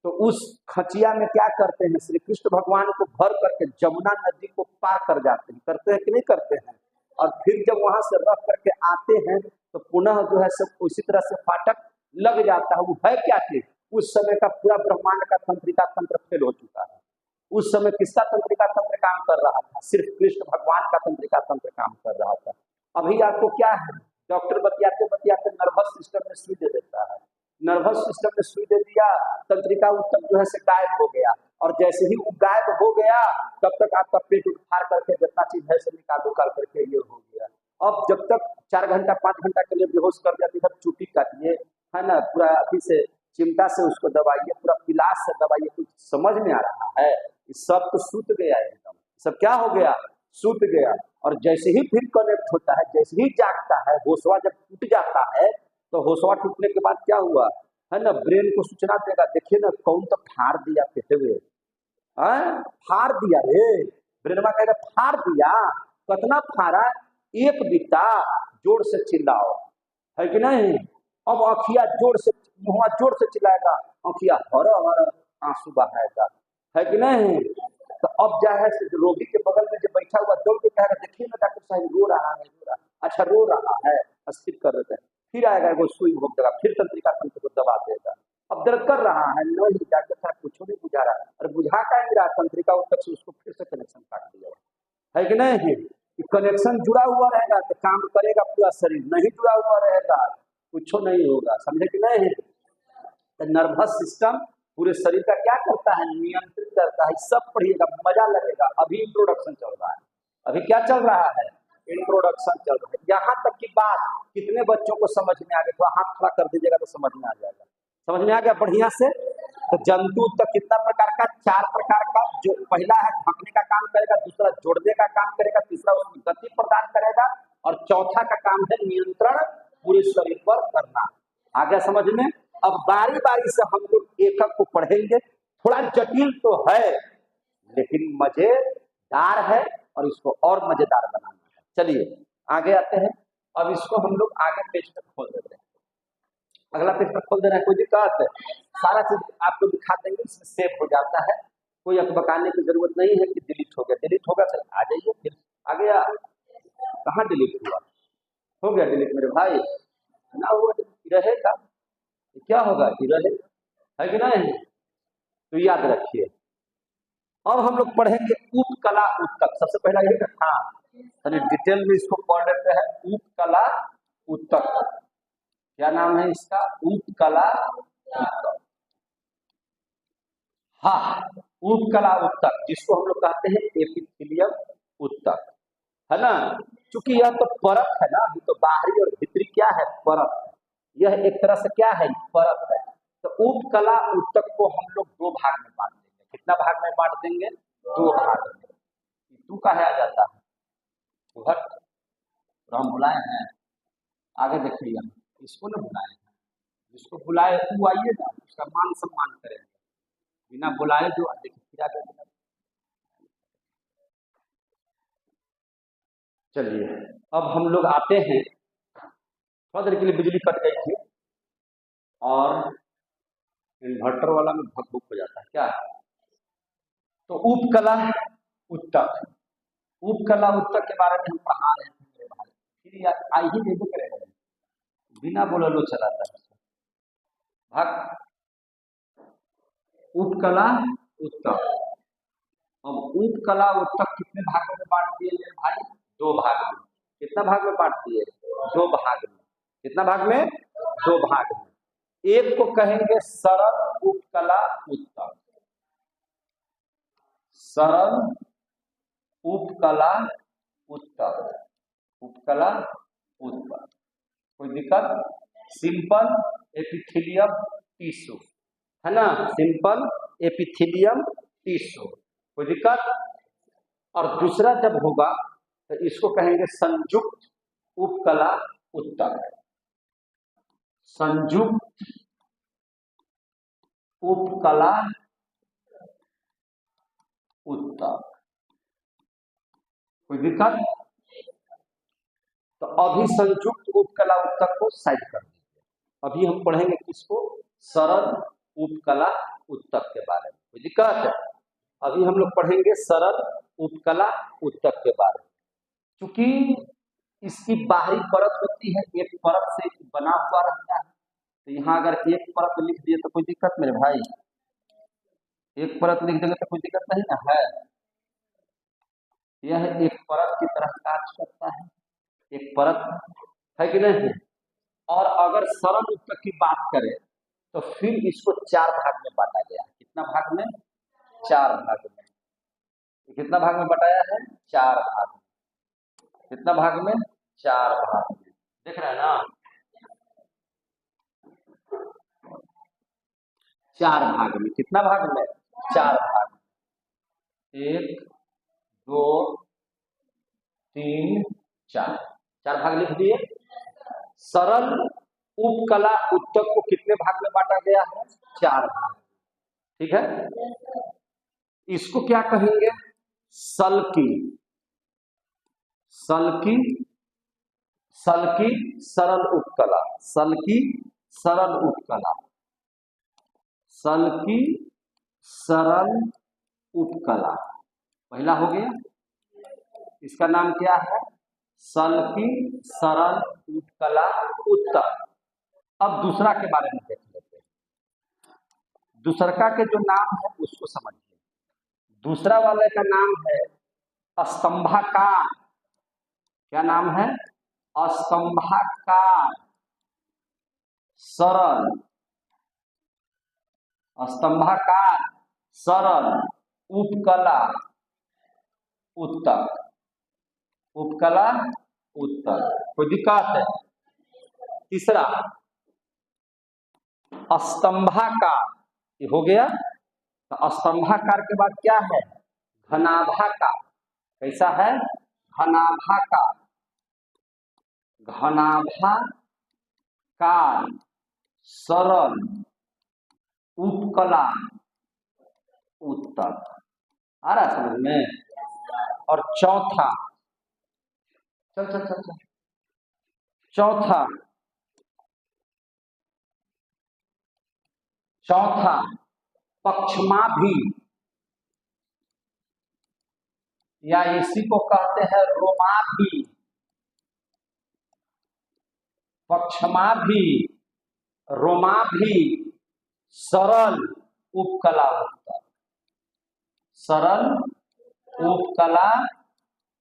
तो उस खचिया में क्या करते हैं? श्री कृष्ण भगवान को भर करके जमुना नदी को पार कर जाते हैं। करते हैं कि नहीं करते हैं? और फिर जब वहां से रख करके आते हैं तो पुनः जो है सब उसी तरह से फाटक लग जाता है। वो है क्या चीज? उस समय का पूरा ब्रह्मांड का तंत्रिका तंत्र फेल हो चुका है। उस समय किसका तंत्रिका तंत्र काम कर रहा था? सिर्फ कृष्ण भगवान का तंत्रिका तंत्र काम कर रहा था। अभी आपको क्या है? डॉक्टर बतियाते बतियाते नर्वस सिस्टम में सुई दे देता है, नर्वस सिस्टम में सुई दे दिया, तंत्रिका ऊतक जो है से गायब हो गया, और जैसे ही वो गायब हो गया तब तक आपका पेट उठार करके जितना चीज है से निकाल करके ये हो गया। अब जब तक 4 घंटा 5 घंटा के लिए बेहोश कर दिया, इधर चुटी काटिए, है ना, पूरा अभी से चिमटा से उसको दबाइए, पूरा पिलास से दबाइए, कुछ समझ में आ रहा है? सब तो सूत गया एकदम, सब क्या हो गया? सूत गया। और जैसे ही फिर कनेक्ट होता है, जैसे ही जागता है, होशवा जब टूट जाता है, तो होशवा टूटने के बाद क्या हुआ है ना, ब्रेन को सूचना देगा, देखिए ना कौन तो फाड़ दिया पेटे हुए, फाड़ दिया रे, ब्रेनमा कहेगा फाड़ दिया, कितना फाड़ा? एक बीता, जोर से चिल्लाओ, है कि नहीं? अब अखिया जोर से, मुँह जोर से चिल्लाएगा, अखिया हर हर आंसू बहाएगा, है कि नहीं? तो अब जो है रोगी के बगल में जो बैठा हुआ दौड़ के कहेगा, देखिए ना डॉक्टर साहब रो रहा है, रो रहा, अच्छा रो रहा है, अस्थिर कर देते हैं, फिर आएगा वो सुई भोग देगा, फिर तंत्रिका तंत्र को दबा देगा। अब दर्द कर रहा है, नहीं डॉक्टर साहब कुछ नहीं बुझा रहा, अरे बुझा का नहीं रहा, तंत्रिका ऊतक से उसको फिर से कनेक्शन काट दिया, है कि नहीं? कनेक्शन जुड़ा हुआ रहेगा तो काम करेगा पूरा शरीर, नहीं जुड़ा हुआ रहेगा कुछ नहीं होगा, समझे कि नहीं? तो नर्वस सिस्टम पूरे शरीर का क्या करता है? नियंत्रित करता है। सब पढ़िएगा, मजा लगेगा। अभी इंट्रोडक्शन चल रहा है, अभी क्या चल रहा है? इंट्रोडक्शन चल रहा है। यहाँ तक की बात कितने बच्चों को समझ में आ गया? थोड़ा हाथ खड़ा कर दीजिएगा तो समझ में आ जाएगा। समझ में आ गया बढ़िया से? तो जंतु तक कितना प्रकार का? 4 प्रकार का। जो पहला है ढकने का काम करेगा, दूसरा जोड़ने का काम करेगा, तीसरा उसमें गति प्रदान करेगा, और चौथा का काम है नियंत्रण पूरे शरीर पर करना। आ गया समझ में? अब बारी बारी से हम लोग एकक को पढ़ेंगे। थोड़ा जटिल तो है लेकिन मजेदार है, और इसको और मजेदार बनाना है। चलिए आगे आते हैं। अब इसको हम लोग आगे पेज पर खोल देते हैं, अगला पेज पर खोल देना है, कोई दिक्कत है? सारा चीज आपको दिखा देंगे, इसमें सेव हो जाता है, कोई अकबकाने की जरूरत नहीं है कि डिलीट हो गया। डिलीट होगा चल आ जाइए, फिर आ गया, कहाँ डिलीट हुआ? हो गया डिलीट मेरे भाई, ना हुआ रहेगा, क्या होगा कि रहेगा, है कि नहीं? तो याद रखिए। अब हम लोग पढ़ेंगे उपकला उत्तक। सबसे पहला यही ना, हाँ डिटेल में इसको पढ़ लेते हैं। उपकला उत्तक, क्या नाम है इसका? उपकला उत्तक। हाँ, उपकला उत्तक जिसको हम लोग कहते हैं एपिथेलियम उत्तक, है ना? क्योंकि यह तो परत है ना, तो बाहरी और भीतरी क्या है? परत है। यह एक तरह से क्या है? परत है। तो उपकला उत्तक को हम लोग 2 भाग में बांट देंगे। कितना भाग में बांट देंगे? 2 भाग में। तू कहा जाता है भट्ट, तो हम बुलाए हैं, आगे देखिए, इसको ना बुलाए हैं, जिसको बुलाए तू आइए ना, उसका मान सम्मान करेंगे, बिना बुलाए जो देखिए। चलिए अब हम लोग आते हैं, थोड़ा देर के लिए बिजली कट गई थी और इन्वर्टर वाला में भक भुक हो जाता है क्या? तो उपकला उत्तक, उपकला उत्तक के बारे में हम पढ़ा रहे थे मेरे भाई, फिर आई ही नहीं करेगा, बिना बोले लो चलाता है भक। उपकला उत्तक, अब उपकला उत्तक कितने भागों में बांट दिए मेरे भाई? 2 भाग में। कितना भाग में बांट दिए? 2 भाग में। कितना भाग में? 2 भाग में। एक को कहेंगे सरल उपकला उत्तक, सरल उपकला उत्तक, उपकला उत्तक, कोई दिक्कत? सिंपल एपिथेलियम टिश्यू, है ना? सिंपल एपिथेलियम टिश्यू, कोई दिक्कत? और दूसरा जब होगा तो इसको कहेंगे संयुक्त उपकला उत्तक, संयुक्त उपकला उत्तक, कोई दिक्कत? तो अभी संयुक्त उपकला उत्तक को साइड कर दीजिए। अभी हम पढ़ेंगे किसको? सरल उपकला उत्तक के बारे में। कोई दिक्कत है? अभी हम लोग पढ़ेंगे सरल उपकला उत्तक के बारे में। क्योंकि इसकी बाहरी परत होती है, एक परत से बना हुआ रहता है, तो यहाँ अगर एक परत लिख दिए तो कोई दिक्कत मेरे भाई? एक परत लिख देंगे तो कोई दिक्कत नहीं ना है? यह एक परत की तरह कार्य करता है, एक परत, है कि नहीं? और अगर सरल उत्तक की बात करें तो फिर इसको 4 भाग में बांटा गया। कितना भाग में? 4 भाग में। कितना भाग में बटाया है? 4 भाग में। कितना भाग में? 4 भाग में। देख रहे हैं ना? 4 भाग में। कितना भाग में? 4 भाग में। 1 2 3 4। 4 भाग लिख दिए। सरल उपकला उत्तक को कितने भाग में बांटा गया है? 4 भाग। ठीक है, इसको क्या कहेंगे? सल्की। सल्की, सल्की सरल उपकला। सल्की सरल उपकला। सल्की सरल उपकला पहला हो गया। इसका नाम क्या है? सल्की सरल उपकला उत्तक। अब दूसरा के बारे में देख लेते हैं। दूसरका के जो नाम है उसको समझिए। दूसरा वाले का नाम है स्तंभाकार। क्या नाम है? स्तंभाकार सरल। स्तंभाकार सरल उपकला उत्तक। उपकला उत्तक। कोई दिक्कत है? तीसरा स्तंभाकार, ये हो गया। तो स्तंभाकार के बाद क्या है? घनाभाकार। कैसा है? घनाभाकार। घनाभाकार सरल उपकला उत्तक। आ रहा समझ में? और चौथा, चल चल चल चल, चौथा चौथा पक्षमाभि, या इसी को कहते हैं रोमाभि। पक्षमाभि रोमाभि सरल उपकला उत्तक। सरल उपकला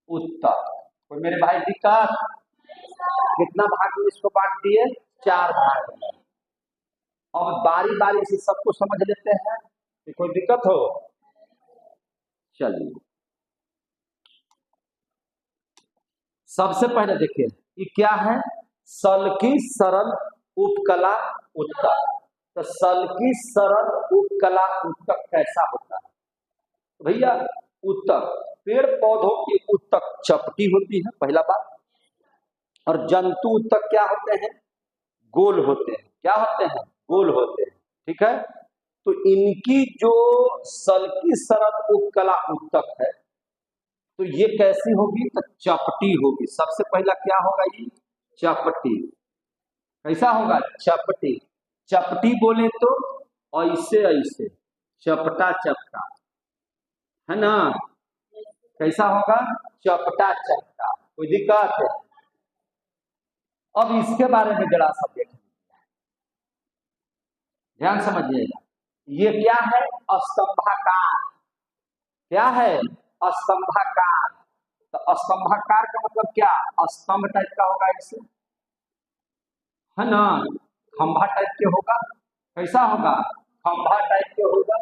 उत्तक। कोई मेरे भाई दिक्कत? कितना भाग में इसको बांट दिए? 4 भाग में। अब बारी बारी से सबको समझ लेते हैं कि कोई दिक्कत हो। चलिए, सबसे पहले देखिए ये क्या है? सल्की सरल उपकला उत्तक। तो सल्की सरल उपकला उत्तक कैसा होता है? भैया उत्तक, पेड़ पौधों की उत्तक चपटी होती है, पहला बात। और जंतु उत्तक क्या होते हैं? गोल होते हैं। क्या होते हैं? गोल होते हैं। ठीक है, तो इनकी जो सल्की सरल उपकला उत्तक है तो ये कैसी होगी? तो चपटी होगी। सबसे पहला क्या होगा? ये चपटी। कैसा होगा? चपटी। चपटी बोले तो ऐसे ऐसे, चपटा चपटा, है ना? कैसा होगा? चपटा चपटा। कोई दिक्कत है? अब इसके बारे में जरा सा देखें, ध्यान समझिएगा। ये क्या है? स्तंभाकार। क्या है? स्तंभाकार। तो स्तंभाकार का मतलब क्या? स्तंभ टाइप का होगा इसे, है ना? खंभा टाइप के होगा। कैसा होगा? खंभा टाइप के होगा।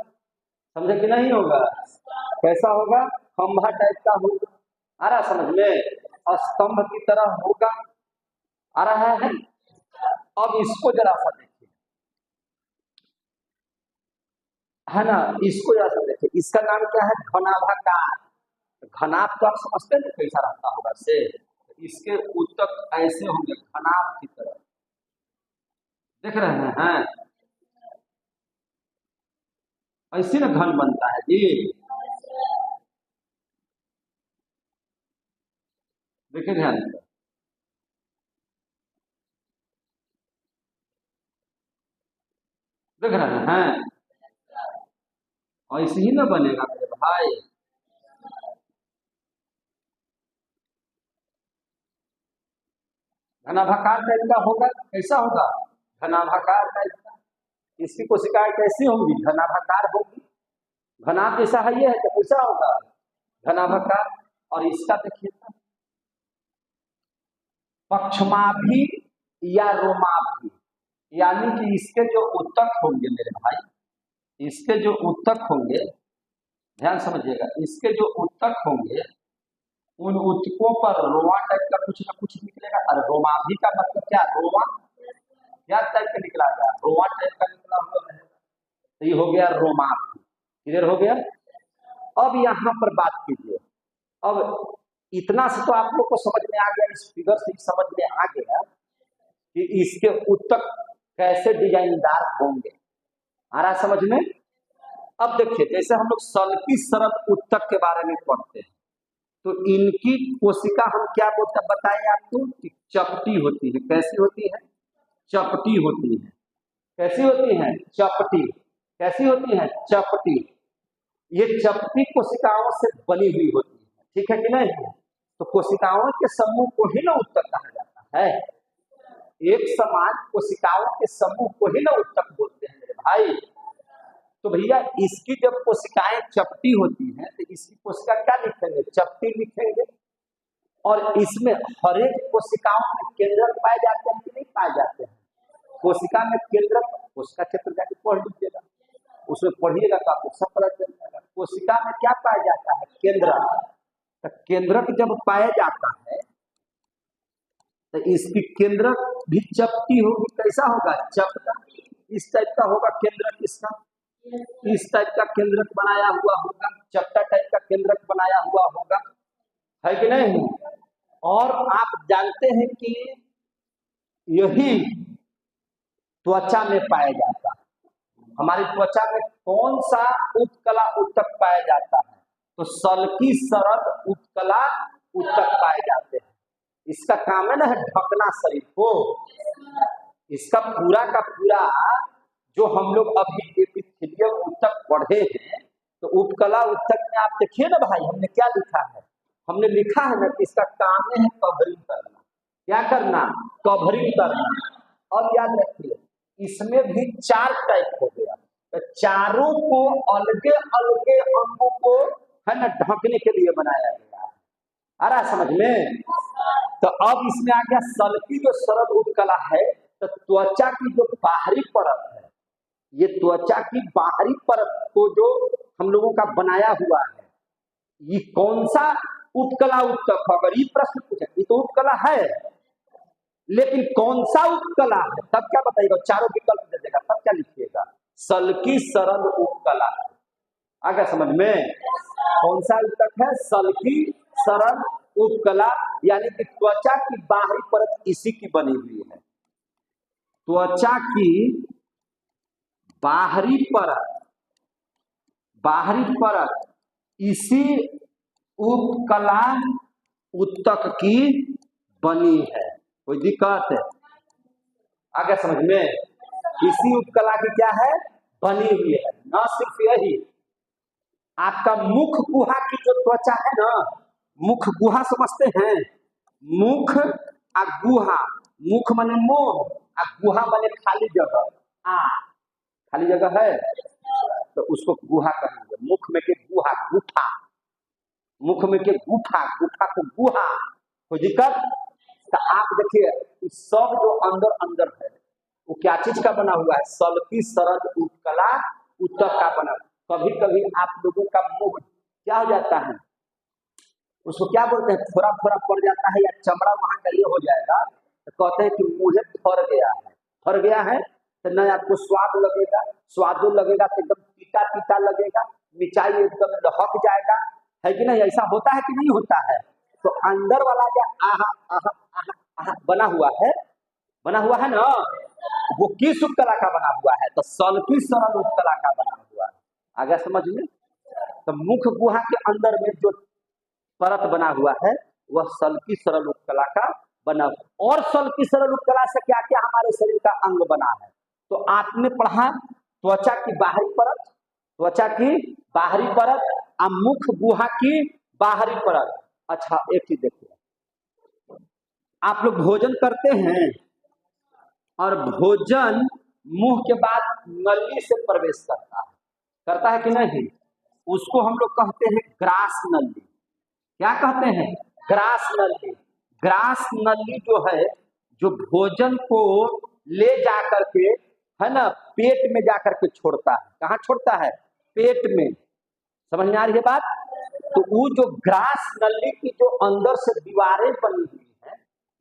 समझे कि नहीं होगा? कैसा होगा? खंभा टाइप का होगा। आ रहा समझ में? स्तंभ की तरह होगा। आ रहा है? अब इसको जरा सा देखिए, है ना? इसको जरा सा देखिए। इसका नाम क्या है? घनाभाकार। घनाभ तो आप समझते हैं कैसा रहता होगा से? इसके उत्तक ऐसे होंगे घनाभ की तरह। देख रहे हैं? ऐसे ना घन बनता है जी। देखिए ध्यान से, देख रहे हैं? ऐसे ही ना बनेगा मेरे भाई। घनाभाकार टाइप का होगा। कैसा होगा? घनाभाकार टाइप का। इसकी कोशिकाएं कैसी होंगी? घनाभाकार होगी। घनाभ जैसा है ये है तो कैसा होगा? घनाभाकार। और इसका देखिए, पक्षमाभि या रोमाभि। यानी कि इसके जो उत्तक होंगे मेरे भाई, इसके जो उत्तक होंगे, ध्यान समझिएगा, इसके जो उत्तक होंगे उन उत्तकों पर रोमा टाइप का कुछ ना कुछ निकलेगा। और रोमाभि का मतलब क्या, रोमा क्या टाइप का निकला गया, रोमा टाइप का निकला हुआ रहेगा, तो ये हो गया रोमाभि। क्लियर हो गया। अब यहाँ पर बात कीजिए, अब इतना से तो आप लोग को समझ में आ गया, इस फिगर से समझ में आ गया कि इसके उत्तक कैसे डिजाइनदार होंगे। आ रहा समझ में। अब देखिए, जैसे हम लोग सल्की सरल उत्तक के बारे में पढ़ते हैं, तो इनकी कोशिका हम क्या बोलते बताएं आपको कि चपटी होती है। कैसी होती है, चपटी होती है। कैसी होती है, चपटी। कैसी होती है, चपटी। ये चपटी कोशिकाओं से बनी हुई होती है, ठीक है कि नहीं। तो कोशिकाओं के समूह को ही ना उत्तक कहा जाता है। एक समान कोशिकाओं के समूह को ही ना उत्तक बोलते हैं मेरे भाई। तो भैया इसकी जब कोशिकाएं चपटी होती हैं तो इसकी कोशिका क्या लिखेंगे, चपटी लिखेंगे। और इसमें हर एक कोशिकाओं में केंद्रक पाए जाते हैं कि नहीं पाए जाते हैं। कोशिका में केंद्रक, कोशिका क्षेत्र जाके पढ़ लीजिएगा, उसमें पढ़िएगा तो आपको सब पता चल जाएगा। कोशिका में क्या पाया जाता है, केंद्रक। तो केंद्रक जब पाया जाता है तो इसकी केंद्रक भी चपटी होगी। कैसा होगा, चपटा। इस टाइप का होगा केंद्रक इसका, इस टाइप का केंद्रक बनाया हुआ होगा, चपटा टाइप का केंद्रक बनाया हुआ होगा, है कि नहीं। और आप जानते हैं कि यही त्वचा में पाया जाता है। हमारी त्वचा में कौन सा उत्कला उत्तक पाया जाता है, तो सल्की सरल उत्कला उत्तक पाए जाते हैं। इसका काम है ना ढकना शरीर को। इसका पूरा का पूरा जो हम लोग अभी एपिथेलियम उत्तक पढ़े हैं, तो उपकला उत्तक में आप देखिए ना भाई, हमने क्या लिखा है, हमने लिखा है ना कि इसका काम है कवरिंग करना। क्या करना, कवरिंग करना। अब याद रखिए, इसमें भी 4 टाइप हो गया, तो चारों को अलगे अलगे अंगों को है ना ढकने के लिए बनाया गया है। आ रहा समझ में। तो अब इसमें आ गया सल्की जो सरल उत्कला है, तो त्वचा की जो बाहरी परत है, ये त्वचा की बाहरी परत को जो हम लोगों का बनाया हुआ है, ये कौन सा उत्कला उत्तक। अगर ये प्रश्न पूछे, ये तो उत्कला है, लेकिन कौन सा उत्कला है, तब क्या बताइएगा, चारों विकल्प दे देगा, तब क्या लिखिएगा, सल्की सरल उत्कला है। आ गया समझ में। कौन सा उत्तक है, सल्की सरल उत्कला, यानी कि त्वचा की बाहरी परत इसी की बनी हुई है। त्वचा की बाहरी परत इसी उपकला उत्तक की बनी है। कोई दिक्कत है, आगे समझ में। इसी उपकला की क्या है, बनी हुई है। न सिर्फ यही, आपका मुख गुहा की जो त्वचा है ना, मुख गुहा समझते हैं, मुख आ गुहा, मुख माने मुंह आ गुहा माने खाली जगह। खाली जगह है तो उसको गुहा कहेंगे। मुख में के गुहा, गुफा, मुख में के गुफा, गुफा को गुहा। कोई दिक्कत। तो आप देखिए सब जो अंदर अंदर है वो क्या चीज का बना हुआ है, सल्की सरल उत्कला उत्तक का बना। कभी कभी आप लोगों का मुंह क्या हो जाता है, उसको क्या बोलते हैं, थोड़ा थोड़ा पड़ जाता है, या चमड़ा वहां का ये हो जाएगा, तो कहते हैं कि मुझे फर गया है। फर गया है तो न आपको स्वाद लगेगा, स्वादो लगेगा तो एकदम पीता पीता लगेगा, मिठाई एकदम लहक जाएगा, है कि नहीं। ऐसा होता है कि नहीं होता है। तो अंदर वाला जो आहा आहा आहा आहा बना हुआ है ना, वो किस उत्कला का बना हुआ है, तो सल्की सरल उत्कला का बना हुआ है। आगे समझ में। तो मुख गुहा के अंदर में जो परत बना हुआ है वह सल्की सरल उत्कला का बना हुआ। और सल्की सरल उत्कला से क्या क्या हमारे शरीर का अंग बना है, तो आपने पढ़ा त्वचा की बाहरी परत, त्वचा की बाहरी परत, मुख गुहा की बाहरी परत। अच्छा एक चीज देखिए, आप लोग भोजन करते हैं और भोजन मुंह के बाद नली से प्रवेश करता है कि नहीं, उसको हम लोग कहते हैं ग्रास नली। क्या कहते हैं, ग्रास नली। ग्रास नली जो है, जो भोजन को ले जा करके, है ना, पेट में जाकर के छोड़ता है। कहाँ छोड़ता है? पेट में। समझ में आ रही है बात? तो वो जो ग्रास नली की जो अंदर से दीवारें बनी हुई है,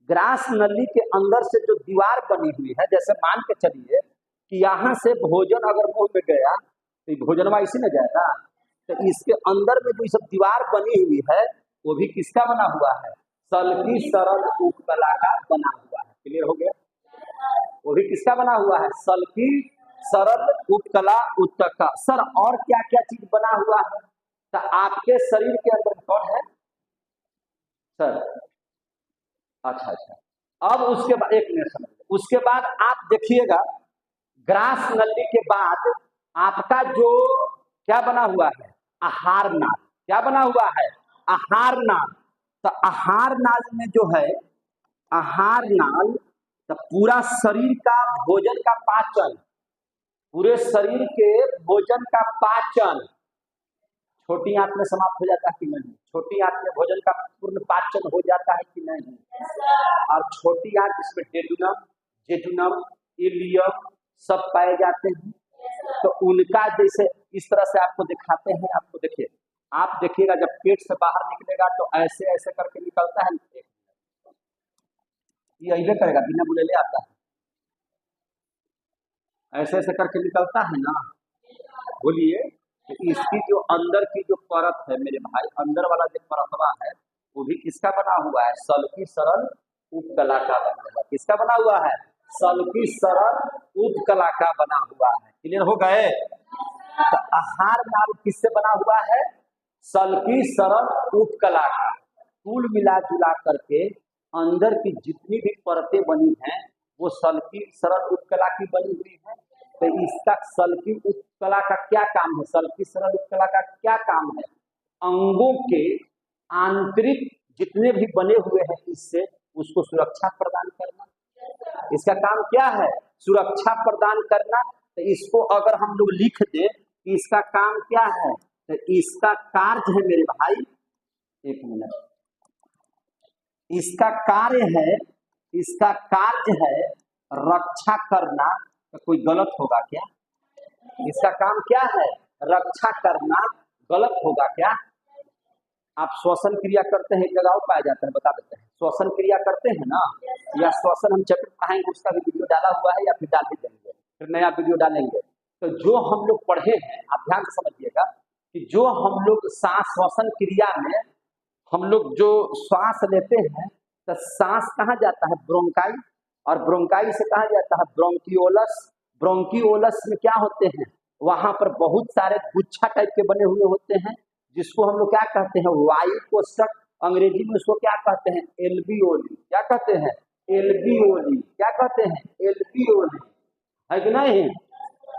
ग्रास नली के अंदर से जो दीवार बनी हुई है, जैसे मान के चलिए कि यहाँ से भोजन अगर मुंह में गया तो भोजनवा इसी में जाएगा। तो इसके अंदर में जो सब दीवार बनी हुई है वो भी किसका बना हुआ है? सल्की सरल उपकला का बना हुआ है। क्लियर हो गया? वो भी किसका बना हुआ है? सल्की सरल उपकला उत्तक का। सर और क्या क्या चीज बना हुआ है? तो आपके शरीर के अंदर कौन है सर? अच्छा अच्छा, अब उसके बाद एक मिनट समझ, उसके बाद आप देखिएगा ग्रास नली के बाद आपका जो क्या बना हुआ है? आहार नाल। क्या बना हुआ है? आहार नाल। तो आहार नाल में जो है, आहार नाल तो पूरा शरीर का भोजन का पाचन, पूरे शरीर के भोजन का पाचन छोटी आंत में समाप्त हो जाता है कि नहीं? छोटी आंत में भोजन का पूर्ण पाचन हो जाता है कि नहीं? और छोटी आंत जिसमें डेडुनम, जेजुनम, इलियम सब पाए जाते हैं। तो उनका जैसे इस तरह से आपको दिखाते हैं। आपको देखिए, आप देखिएगा जब पेट से बाहर निकलेगा तो ऐसे ऐसे करके निकलता है। ये ऐसे करेगा, बिना बुले ले आता है, ऐसे ऐसे करके निकलता है ना। बोलिए, तो इसकी जो अंदर की जो परत है मेरे भाई, अंदर वाला जो परतवा है वो भी किसका बना हुआ है? सल्की सरल उपकला का बना हुआ है। किसका बना हुआ है? सल्की सरल उपकला का बना हुआ है। क्लियर हो गए? तो आहार नाल किससे बना हुआ है? सल्की सरल उपकला का। कुल मिला जुला करके अंदर की जितनी भी परतें बनी हैं वो सल्की सरल उपकला की बनी हुई है। तो इसका सल्की उपकला का क्या काम है? सल्की सरल उपकला का क्या काम है? अंगों के आंतरिक जितने भी बने हुए हैं इससे उसको सुरक्षा प्रदान करना। इसका काम क्या है? सुरक्षा प्रदान करना। तो इसको अगर हम लोग लिख दें कि इसका काम क्या है, तो इसका कार्य है मेरे भाई, एक मिनट, इसका कार्य है, इसका कार्य है रक्षा करना। तो कोई गलत होगा क्या? इसका काम क्या है? रक्षा करना। गलत होगा क्या? आप श्वसन क्रिया करते हैं, एक जगह और पाया जाता है, बता देते हैं। श्वसन क्रिया करते हैं ना, या श्वसन हम चैप्टर पढ़ाएंगे उसका भी वीडियो डाला हुआ है, या फिर डाल ही देंगे, फिर नया वीडियो डालेंगे। तो जो हम लोग पढ़े हैं, आप ध्यान से समझिएगा कि जो हम लोग सांस श्वसन क्रिया में हम लोग जो श्वास लेते हैं तो सांस कहाँ जाता है? ब्रोंकाई, और ब्रोंकाई से कहाँ जाता है? ब्रोंकियोलस। ब्रोंकियोलस में क्या होते हैं? वहां पर बहुत सारे गुच्छा टाइप के बने हुए होते हैं जिसको हम लोग क्या कहते हैं? वायु कोष्ठक। अंग्रेजी में उसको क्या कहते हैं? एल्वियोली। क्या कहते हैं? एल्वियोली। क्या कहते हैं? एल्वियोली, है कि नहीं?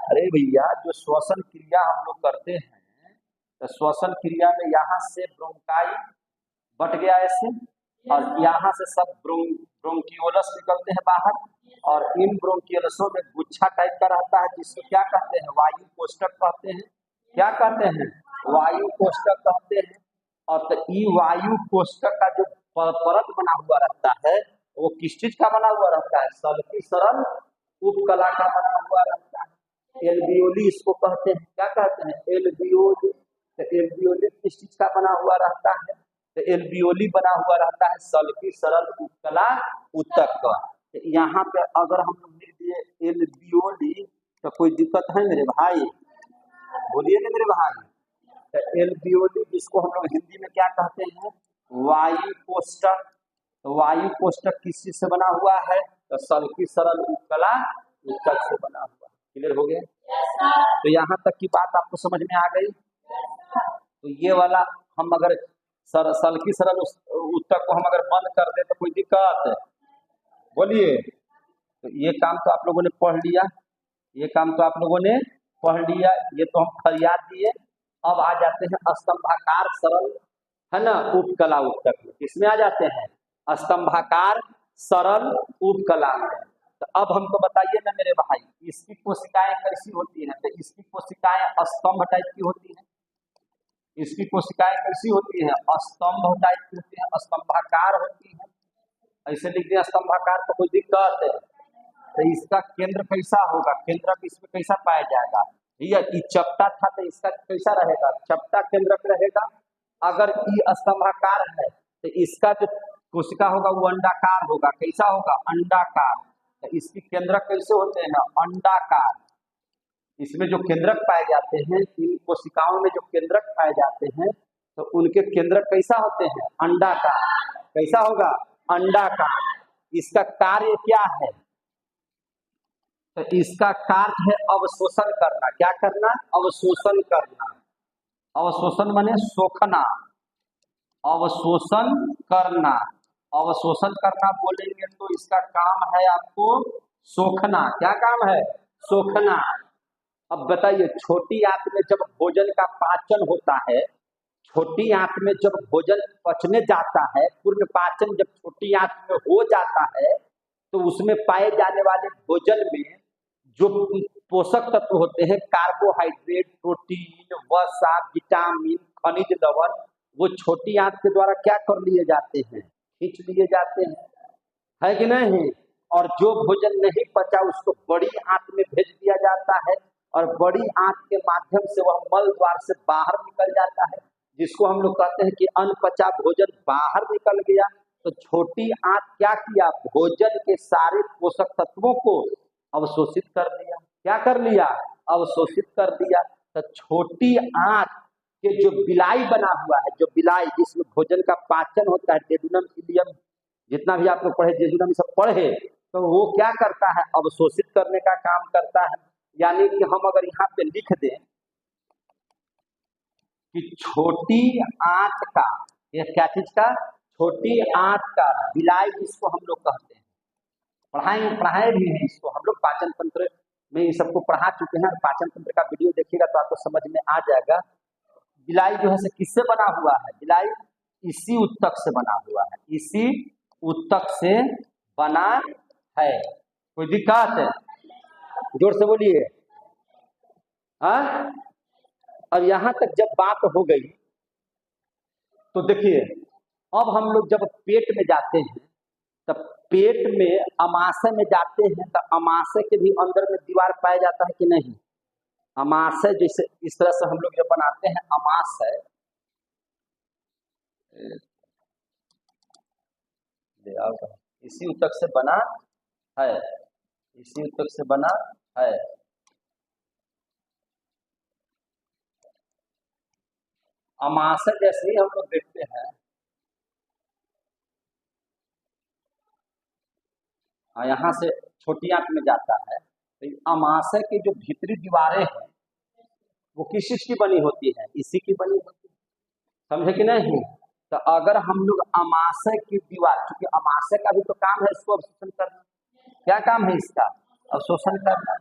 अरे भैया, जो श्वसन क्रिया हम लोग करते हैं तो श्वसन क्रिया में यहाँ से ब्रोंकाई बट गया ऐसे, और यहाँ से सब ब्रोंकियोलस निकलते हैं बाहर, और इन ब्रोंकियोलसों में गुच्छा टाइप का रहता है जिसको क्या कहते हैं? वायु कोष्ठक कहते हैं। क्या कहते हैं? वायु कोष्ठक कहते हैं। और तो ये वायु कोष्ठक का जो परत बना हुआ रहता है वो किस चीज का बना हुआ रहता है? सल्की सरल उपकला का बना हुआ रहता है। एल्वियोली इसको कहते हैं। क्या कहते हैं? एल्वियोली। तो एल्वियोली किस चीज का बना हुआ रहता है? तो एल्वियोली बना हुआ रहता है सल्की सरल उपकला उत्तक का। तो यहाँ पे अगर हम लोग लिख दिए एल्वियोली तो कोई दिक्कत है मेरे भाई? बोलिए ना मेरे भाई। तो एल्वियोली जिसको हम लोग हिंदी में क्या कहते हैं? वायु कोष्ठक। तो वायु कोष्ठक किस चीज से बना हुआ है? तो सल्की सरल उपकला उत्तक से बना हुआ। क्लियर हो गया? तो यहाँ तक की बात आपको समझ में आ गई। तो ये वाला हम अगर सल्की सरल उत्तक को हम अगर बंद कर दे तो कोई दिक्कत है? बोलिए। तो ये काम तो आप लोगों ने पढ़ लिया, ये काम तो आप लोगों ने पढ़ लिया, ये तो हम फरियाद दिए। अब आ जाते हैं स्तंभाकार सरल, है ना, उपकला उत्तक में। किसमें आ जाते हैं? स्तंभाकार सरल उपकला में। तो अब हमको बताइए ना मेरे भाई, इसकी कोशिकाएं कैसी होती हैं? तो इसकी कोशिकाएं स्तंभ टाइप की होती हैं। इसकी कोशिकाएं कैसी होती हैं? स्तंभ टाइप की होती हैं, स्तंभाकार होती हैं। ऐसे लिख दिया स्तंभाकार, तो कोई दिक्कत है? तो इसका केंद्र कैसा होगा, केंद्रक इसमें कैसा पाया जाएगा, ये चपटा था तो इसका कैसा रहेगा, चपटा केंद्रक रहेगा। अगर ई स्तंभाकार है तो इसका जो कोशिका होगा वो अंडाकार होगा, कैसा होगा, अंडाकार। तो इसकी केंद्रक कैसे होते हैं, अंडाकार। इसमें जो केंद्रक पाए जाते हैं, इन कोशिकाओं में जो केंद्रक पाए जाते हैं तो उनके केंद्रक कैसा होते हैं, अंडाकार। कैसा होगा, अंडाकार। इसका कार्य क्या है, तो इसका कार्य है अवशोषण करना। क्या करना, अवशोषण करना। अवशोषण माने सोखना, अवशोषण करना। अवशोषण करना बोलेंगे तो इसका काम है आपको सोखना। क्या काम है, सोखना। अब बताइए, छोटी आंत में जब भोजन का पाचन होता है, छोटी आंत में जब भोजन पचने जाता है, पूर्ण पाचन जब छोटी आंत में हो जाता है तो उसमें पाए जाने वाले भोजन में जो पोषक तत्व होते हैं, कार्बोहाइड्रेट, प्रोटीन, वसा, विटामिन, खनिज लवण, वो छोटी आंत के द्वारा क्या कर लिए जाते हैं, खींच लिए जाते हैं, है कि नहीं। और जो भोजन नहीं पचा उसको बड़ी आंत में भेज दिया जाता है और बड़ी आंत के माध्यम से वह मल द्वार से बाहर निकल जाता है, जिसको हम लोग कहते हैं कि अनपचा भोजन बाहर निकल गया। तो छोटी आंत क्या किया, भोजन के सारे पोषक तत्वों को अवशोषित कर लिया। क्या कर लिया, अवशोषित कर दिया। तो छोटी आंत के जो बिलाई बना हुआ है, जो बिलाई जिसमें भोजन का पाचन होता है, डेडुनम, इलियम, जितना भी आप लोग पढ़े, जेजुनम सब पढ़े, तो वो क्या करता है, अवशोषित करने का काम करता है। यानी कि हम अगर यहाँ पे लिख दें कि छोटी आंत का, ये क्या चीज का, छोटी आंत का बिलाई जिसको हम लोग कहते हैं, पढ़ाए भी हैं इसको हम लोग, पाचन तंत्र में ये सबको पढ़ा चुके हैं। पाचन तंत्र का वीडियो देखिएगा तो आपको समझ में आ जाएगा। बिलाई जो है से किससे बना हुआ है, बिलाई इसी उत्तक से बना हुआ है, इसी उत्तक से बना है। कोई दिक्कत है, जोर से बोलिए। हाँ, अब यहां तक जब बात हो गई तो देखिए, अब हम लोग जब पेट में जाते हैं, तब पेट में अमाशय में जाते हैं, तो अमाशय के भी अंदर में दीवार पाया जाता है कि नहीं। अमाशय जैसे इस तरह से हम लोग जब बनाते हैं अमाशय, इसी उत्तक से बना है, इसी उत्तक से बना है। अमाशय जैसे ही हम लोग देखते हैं, यहाँ से छोटी आंत में जाता है, तो अमाशय की जो भीतरी दीवारें हैं वो किस चीज की बनी होती है, इसी की बनी होती है, समझे कि नहीं। तो अगर हम लोग अमाशय की दीवार, क्योंकि अमाशय का भी तो काम है इसको अवशोषण करना। क्या काम है इसका, अवशोषण करना।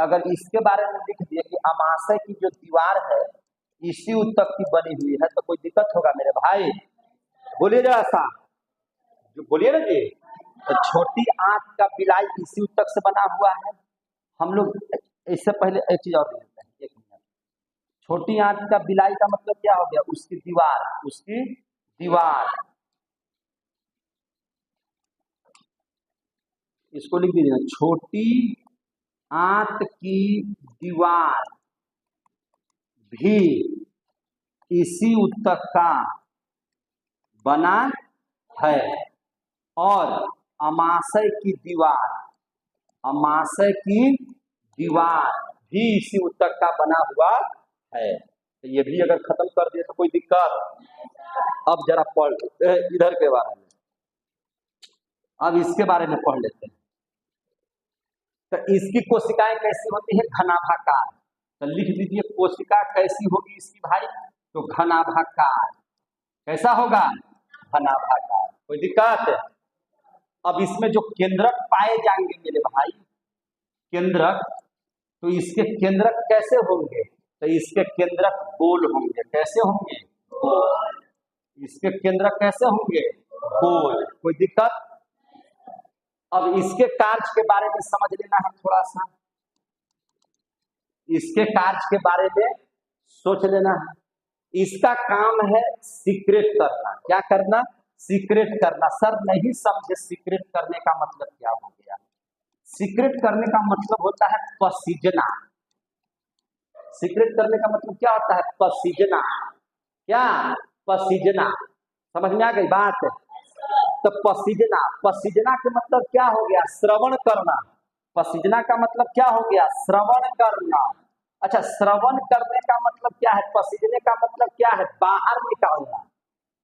अगर इसके बारे में लिख दिए कि अमाशय की जो दीवार है इसी उत्तक की बनी हुई है, तो कोई दिक्कत होगा मेरे भाई, बोलिए जरा सा, जो बोलिए ना जी। तो छोटी आंत का बिलाई इसी उत्तक से बना हुआ है। हम लोग इससे पहले एक चीज और देखते हैं, एक मिनट। छोटी आंत का बिलाई का मतलब क्या हो गया, उसकी दीवार, उसकी दीवार। इसको लिख दीजिए, छोटी आंत की दीवार भी इसी उत्तक का बना है और अमाशय की दीवार, अमाशय की दीवार भी इसी उत्तक का बना हुआ है। तो ये भी अगर खत्म कर दिए तो कोई दिक्कत। अब जरा पढ़ इधर के बारे में, अब इसके बारे में पढ़ लेते हैं। तो इसकी कोशिकाएं कैसी होती है, घनाभाकार। तो लिख दीजिए कोशिका कैसी होगी इसकी भाई, तो घनाभाकार। कैसा होगा, घनाभाकार। कोई दिक्कत। अब इसमें जो केंद्रक पाए जाएंगे मेरे भाई, केंद्रक, तो इसके केंद्रक कैसे होंगे, तो इसके केंद्रक गोल होंगे। कैसे होंगे, गोल। इसके केंद्रक कैसे होंगे, गोल। कोई दिक्कत। अब इसके कार्य के बारे में समझ लेना है थोड़ा सा, इसके कार्य के बारे में सोच लेना है। इसका काम है सीक्रेट करना। क्या करना, सीक्रेट करना। सर नहीं समझे सीक्रेट करने का मतलब क्या हो गया, सीक्रेट करने का मतलब होता है पसीजना। सीक्रेट करने का मतलब क्या होता है? पसीजना। क्या? पसीजना। समझ में आ गई बात? तो पसीजना, पसीजना के मतलब क्या हो गया? श्रवण करना। पसीजना का मतलब क्या हो गया? श्रवण करना। अच्छा, श्रवण करने का मतलब क्या है? पसीजने का मतलब क्या है? बाहर निकालना।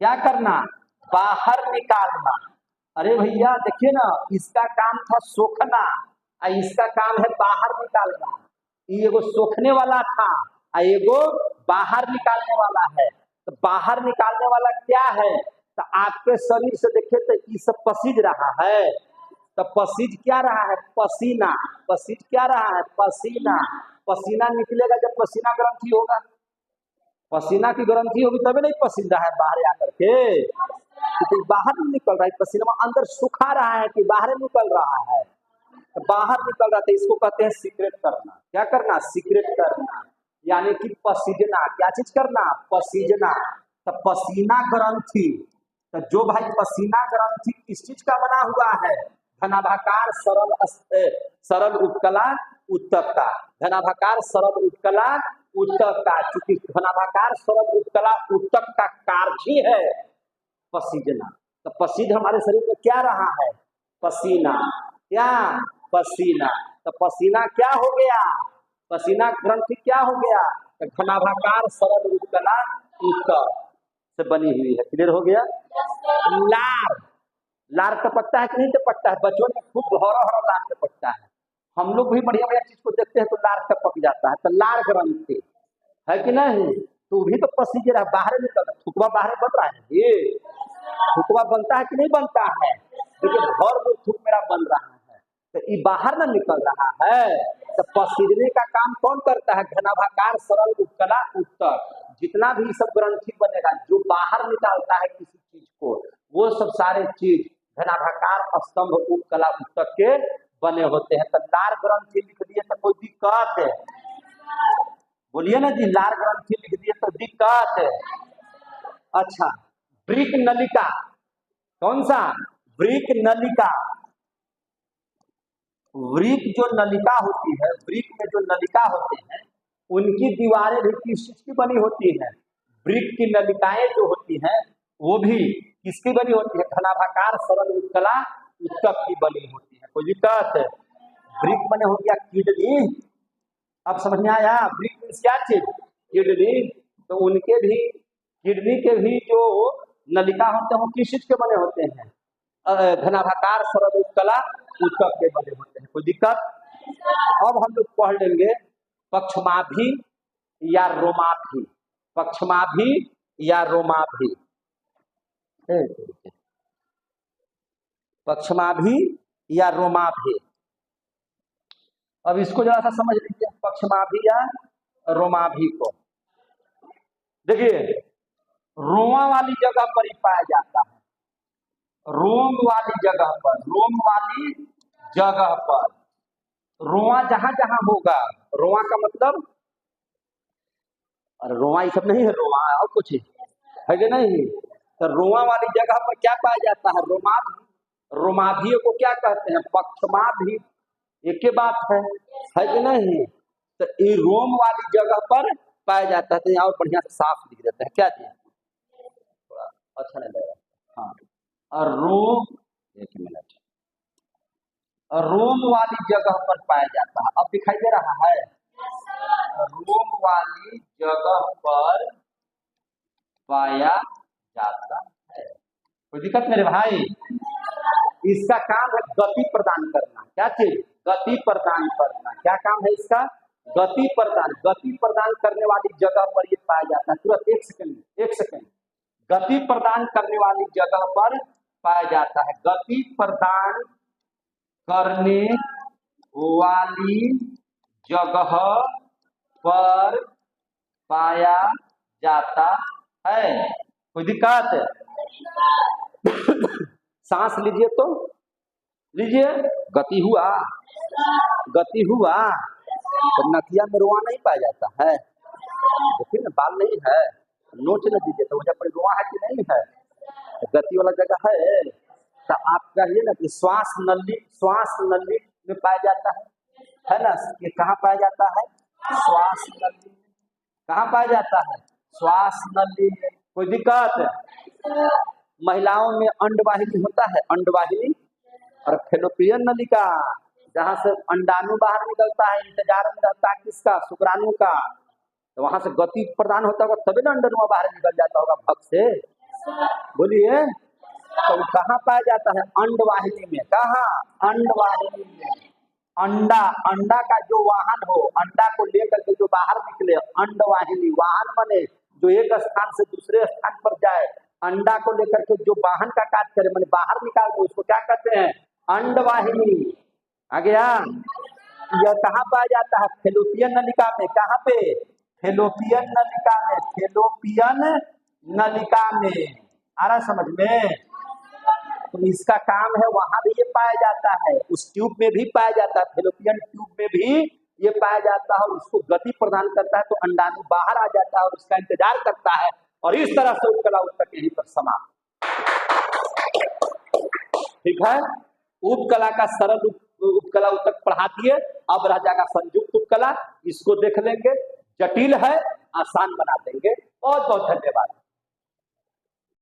क्या करना? बाहर निकालना। अरे भैया देखिए ना, इसका काम था सोखना और इसका काम है बाहर निकालना। ये एगो सोखने वाला था और एगो बाहर निकालने वाला है। तो बाहर निकालने वाला क्या है? तो आपके शरीर से देखे तो ये सब पसीज रहा है। तो पसीज क्या रहा है? पसीना। पसीज क्या रहा है? पसीना। पसीना निकलेगा जब पसीना ग्रंथि होगा। पसीना की ग्रंथि होगी तभी नहीं पसीज रहा है बाहर आकर के। तो बाहर नहीं निकल रहा है पसीना, अंदर सुखा रहा है कि बाहर निकल रहा है? तो बाहर निकल रहा था। इसको कहते हैं सीक्रेट करना। क्या करना? सीक्रेट करना। यानी कि पसीजना। क्या चीज करना? पसीजना। तो पसीना ग्रंथि, तो जो भाई पसीना ग्रंथि किस चीज का बना हुआ है? धनाभाकार सरल सरल उत्कला उत्तक। धनाभाकार सरल उत्कला उत्तक। चूंकि धनाभाकार सरल उत्कला उत्तक का कार्य ही है पसीजना। तो पसीज हमारे शरीर में क्या रहा है? पसीना। क्या? पसीना। तो पसीना क्या हो गया? पसीना ग्रंथि क्या हो गया? तो घनाभाकार सरल उत्कला उत्तक से बनी हुई है। क्लियर हो गया? लार, लार टपकता है कि नहीं टपकता है? बच्चों में खूब हरा हरा लार टपकता है। हम लोग भी बढ़िया बढ़िया चीज को देखते हैं तो लार टपक जाता है। तो लार ग्रंथि है कि नहीं? तो भी तो पसीज रहा, बाहर निकल रहा। थुकवा बाहर बन रहा है। ये थुकवा बनता है कि नहीं बनता है? देखिए भर में थुक मेरा बन रहा है, तो ये बाहर ना निकल रहा है। तो पसीजने का काम कौन करता है? घनाभाकार सरल उत्कला उत्तक। जितना भी सब ग्रंथि बनेगा जो बाहर निकालता है किसी चीज को, वो सब सारे चीज घनाभाकार स्तंभ उत्कला उत्तक के बने होते हैं। तो लार ग्रंथि लिख दिए तो कोई दिक्कत है? बोलिए ना जी, लार ग्रंथि लिख दिए तो दिक्कत है? अच्छा, वृक नलिका। कौन सा? वृक नलिका। वृक जो नलिका होती है, वृक में जो नलिका होते हैं उनकी दीवारें भी किस चीज की बनी होती है? वृक की नलिकाएं जो होती हैं वो भी किसकी बनी होती है? घनाभाकार सरल उत्कला उत्तक की बनी होती है। कोई दिक्कत है? वृक बने हो गया किडनी। अब समझ में आया? वृक मीन्स क्या चीज? किडनी। तो उनके भी, किडनी के भी जो नलिका होते हैं वो किस चीज के बने होते हैं? घनाभाकार सरल उत्कला उत्तक के बने होते हैं। कोई दिक्कत? अब हम लोग पढ़ लेंगे पक्षमाभि या रोमाभि। पक्षमाभि या रोमाभि। पक्षमाभि या रोमाभि। अब इसको जरा सा समझ लीजिए, पक्षमाभि या रोमाभि को। देखिए, रोमा वाली जगह पर ही पाया जाता है। रोम वाली जगह पर, रोम वाली जगह पर। रोआ जहां जहां होगा, रोआ का मतलब, अरे रोआ ये सब नहीं है, रोआ और कुछ है कि नहीं? तो रोआ वाली जगह पर क्या पाया जाता है? रोमाभि। रोमाभियों को क्या कहते हैं? पक्षमाभि। एक ही बात है कि नहीं? तो ये रोम वाली जगह पर पाया जाता है। तो यहाँ और बढ़िया से साफ लिख देते हैं। क्या चीज? थोड़ा अच्छा नहीं लग रहा। हाँ, और रोम, एक मिनट, रोम वाली जगह पर पाया जाता है। अब दिखाई दे रहा है? रोम वाली जगह पर पाया जाता है। कोई दिक्कत मेरे भाई? इसका काम है गति प्रदान करना। क्या चीज? गति प्रदान करना। क्या काम है इसका? गति प्रदान। गति प्रदान करने वाली जगह पर ये पाया जाता है। तुरंत एक सेकंड, एक सेकंड। गति प्रदान करने वाली जगह पर पाया जाता है। गति प्रदान करने वाली जगह पर पाया जाता है। कोई दिक्कत? सांस लीजिए तो लीजिए। गति हुआ, गति हुआ। तो नथिया में रोआ नहीं पाया जाता है? देखिए ना, बाल नहीं है, नोच न दीजिए तो मुझे पर रोआ है कि नहीं है? गति वाला जगह है। तो आप कहिए ना कि श्वास नली, श्वास नली में पाया जाता है ना। ये कहाँ पाया जाता है? श्वास नली में। कहाँ पाया जाता है? श्वास नली में। कोई दिक्कत? महिलाओं में अंडवाहिनी होता है, अंडवाहिनी और फेलोपियन नलिका, जहां से अंडाणु बाहर निकलता है, इंतजार में रहता है किसका? शुक्राणु का। तो वहां से गति प्रदान होता होगा तभी ना अंडाणु बाहर निकल जाता होगा भग से। बोलिए, तो कहाँ पाया जाता है? अंडवाहिनी में। कहाँ? अंडवाहिनी में। अंडा, अंडा का जो वाहन हो, अंडा को लेकर के जो बाहर निकले, अंडवाहिनी। वाहन बने जो एक स्थान से दूसरे स्थान पर जाए, अंडा को लेकर के जो वाहन का कार्य करे, मैंने बाहर निकाल दो, उसको क्या कहते हैं? अंडवाहिनी। आ गया? यह कहाँ पाया जाता है? फेलोपियन नलिका में। कहाँ पे? फेलोपियन नलिका में। फेलोपियन नलिका में। आ रहा समझ में? तो इसका काम है, वहां भी ये पाया जाता है, उस ट्यूब में भी पाया जाता है, फेलोपियन ट्यूब में भी ये पाया जाता है, और उसको गति प्रदान करता है, तो अंडाणु बाहर आ जाता है और उसका इंतजार करता है। और इस तरह से उपकला उत्तक यहीं पर समाप्त। ठीक है, उपकला का सरल उपकला उत्तक पढ़ा दिए। अब रह जाएगा संयुक्त उपकला, इसको देख लेंगे। जटिल है, आसान बना देंगे। बहुत बहुत धन्यवाद।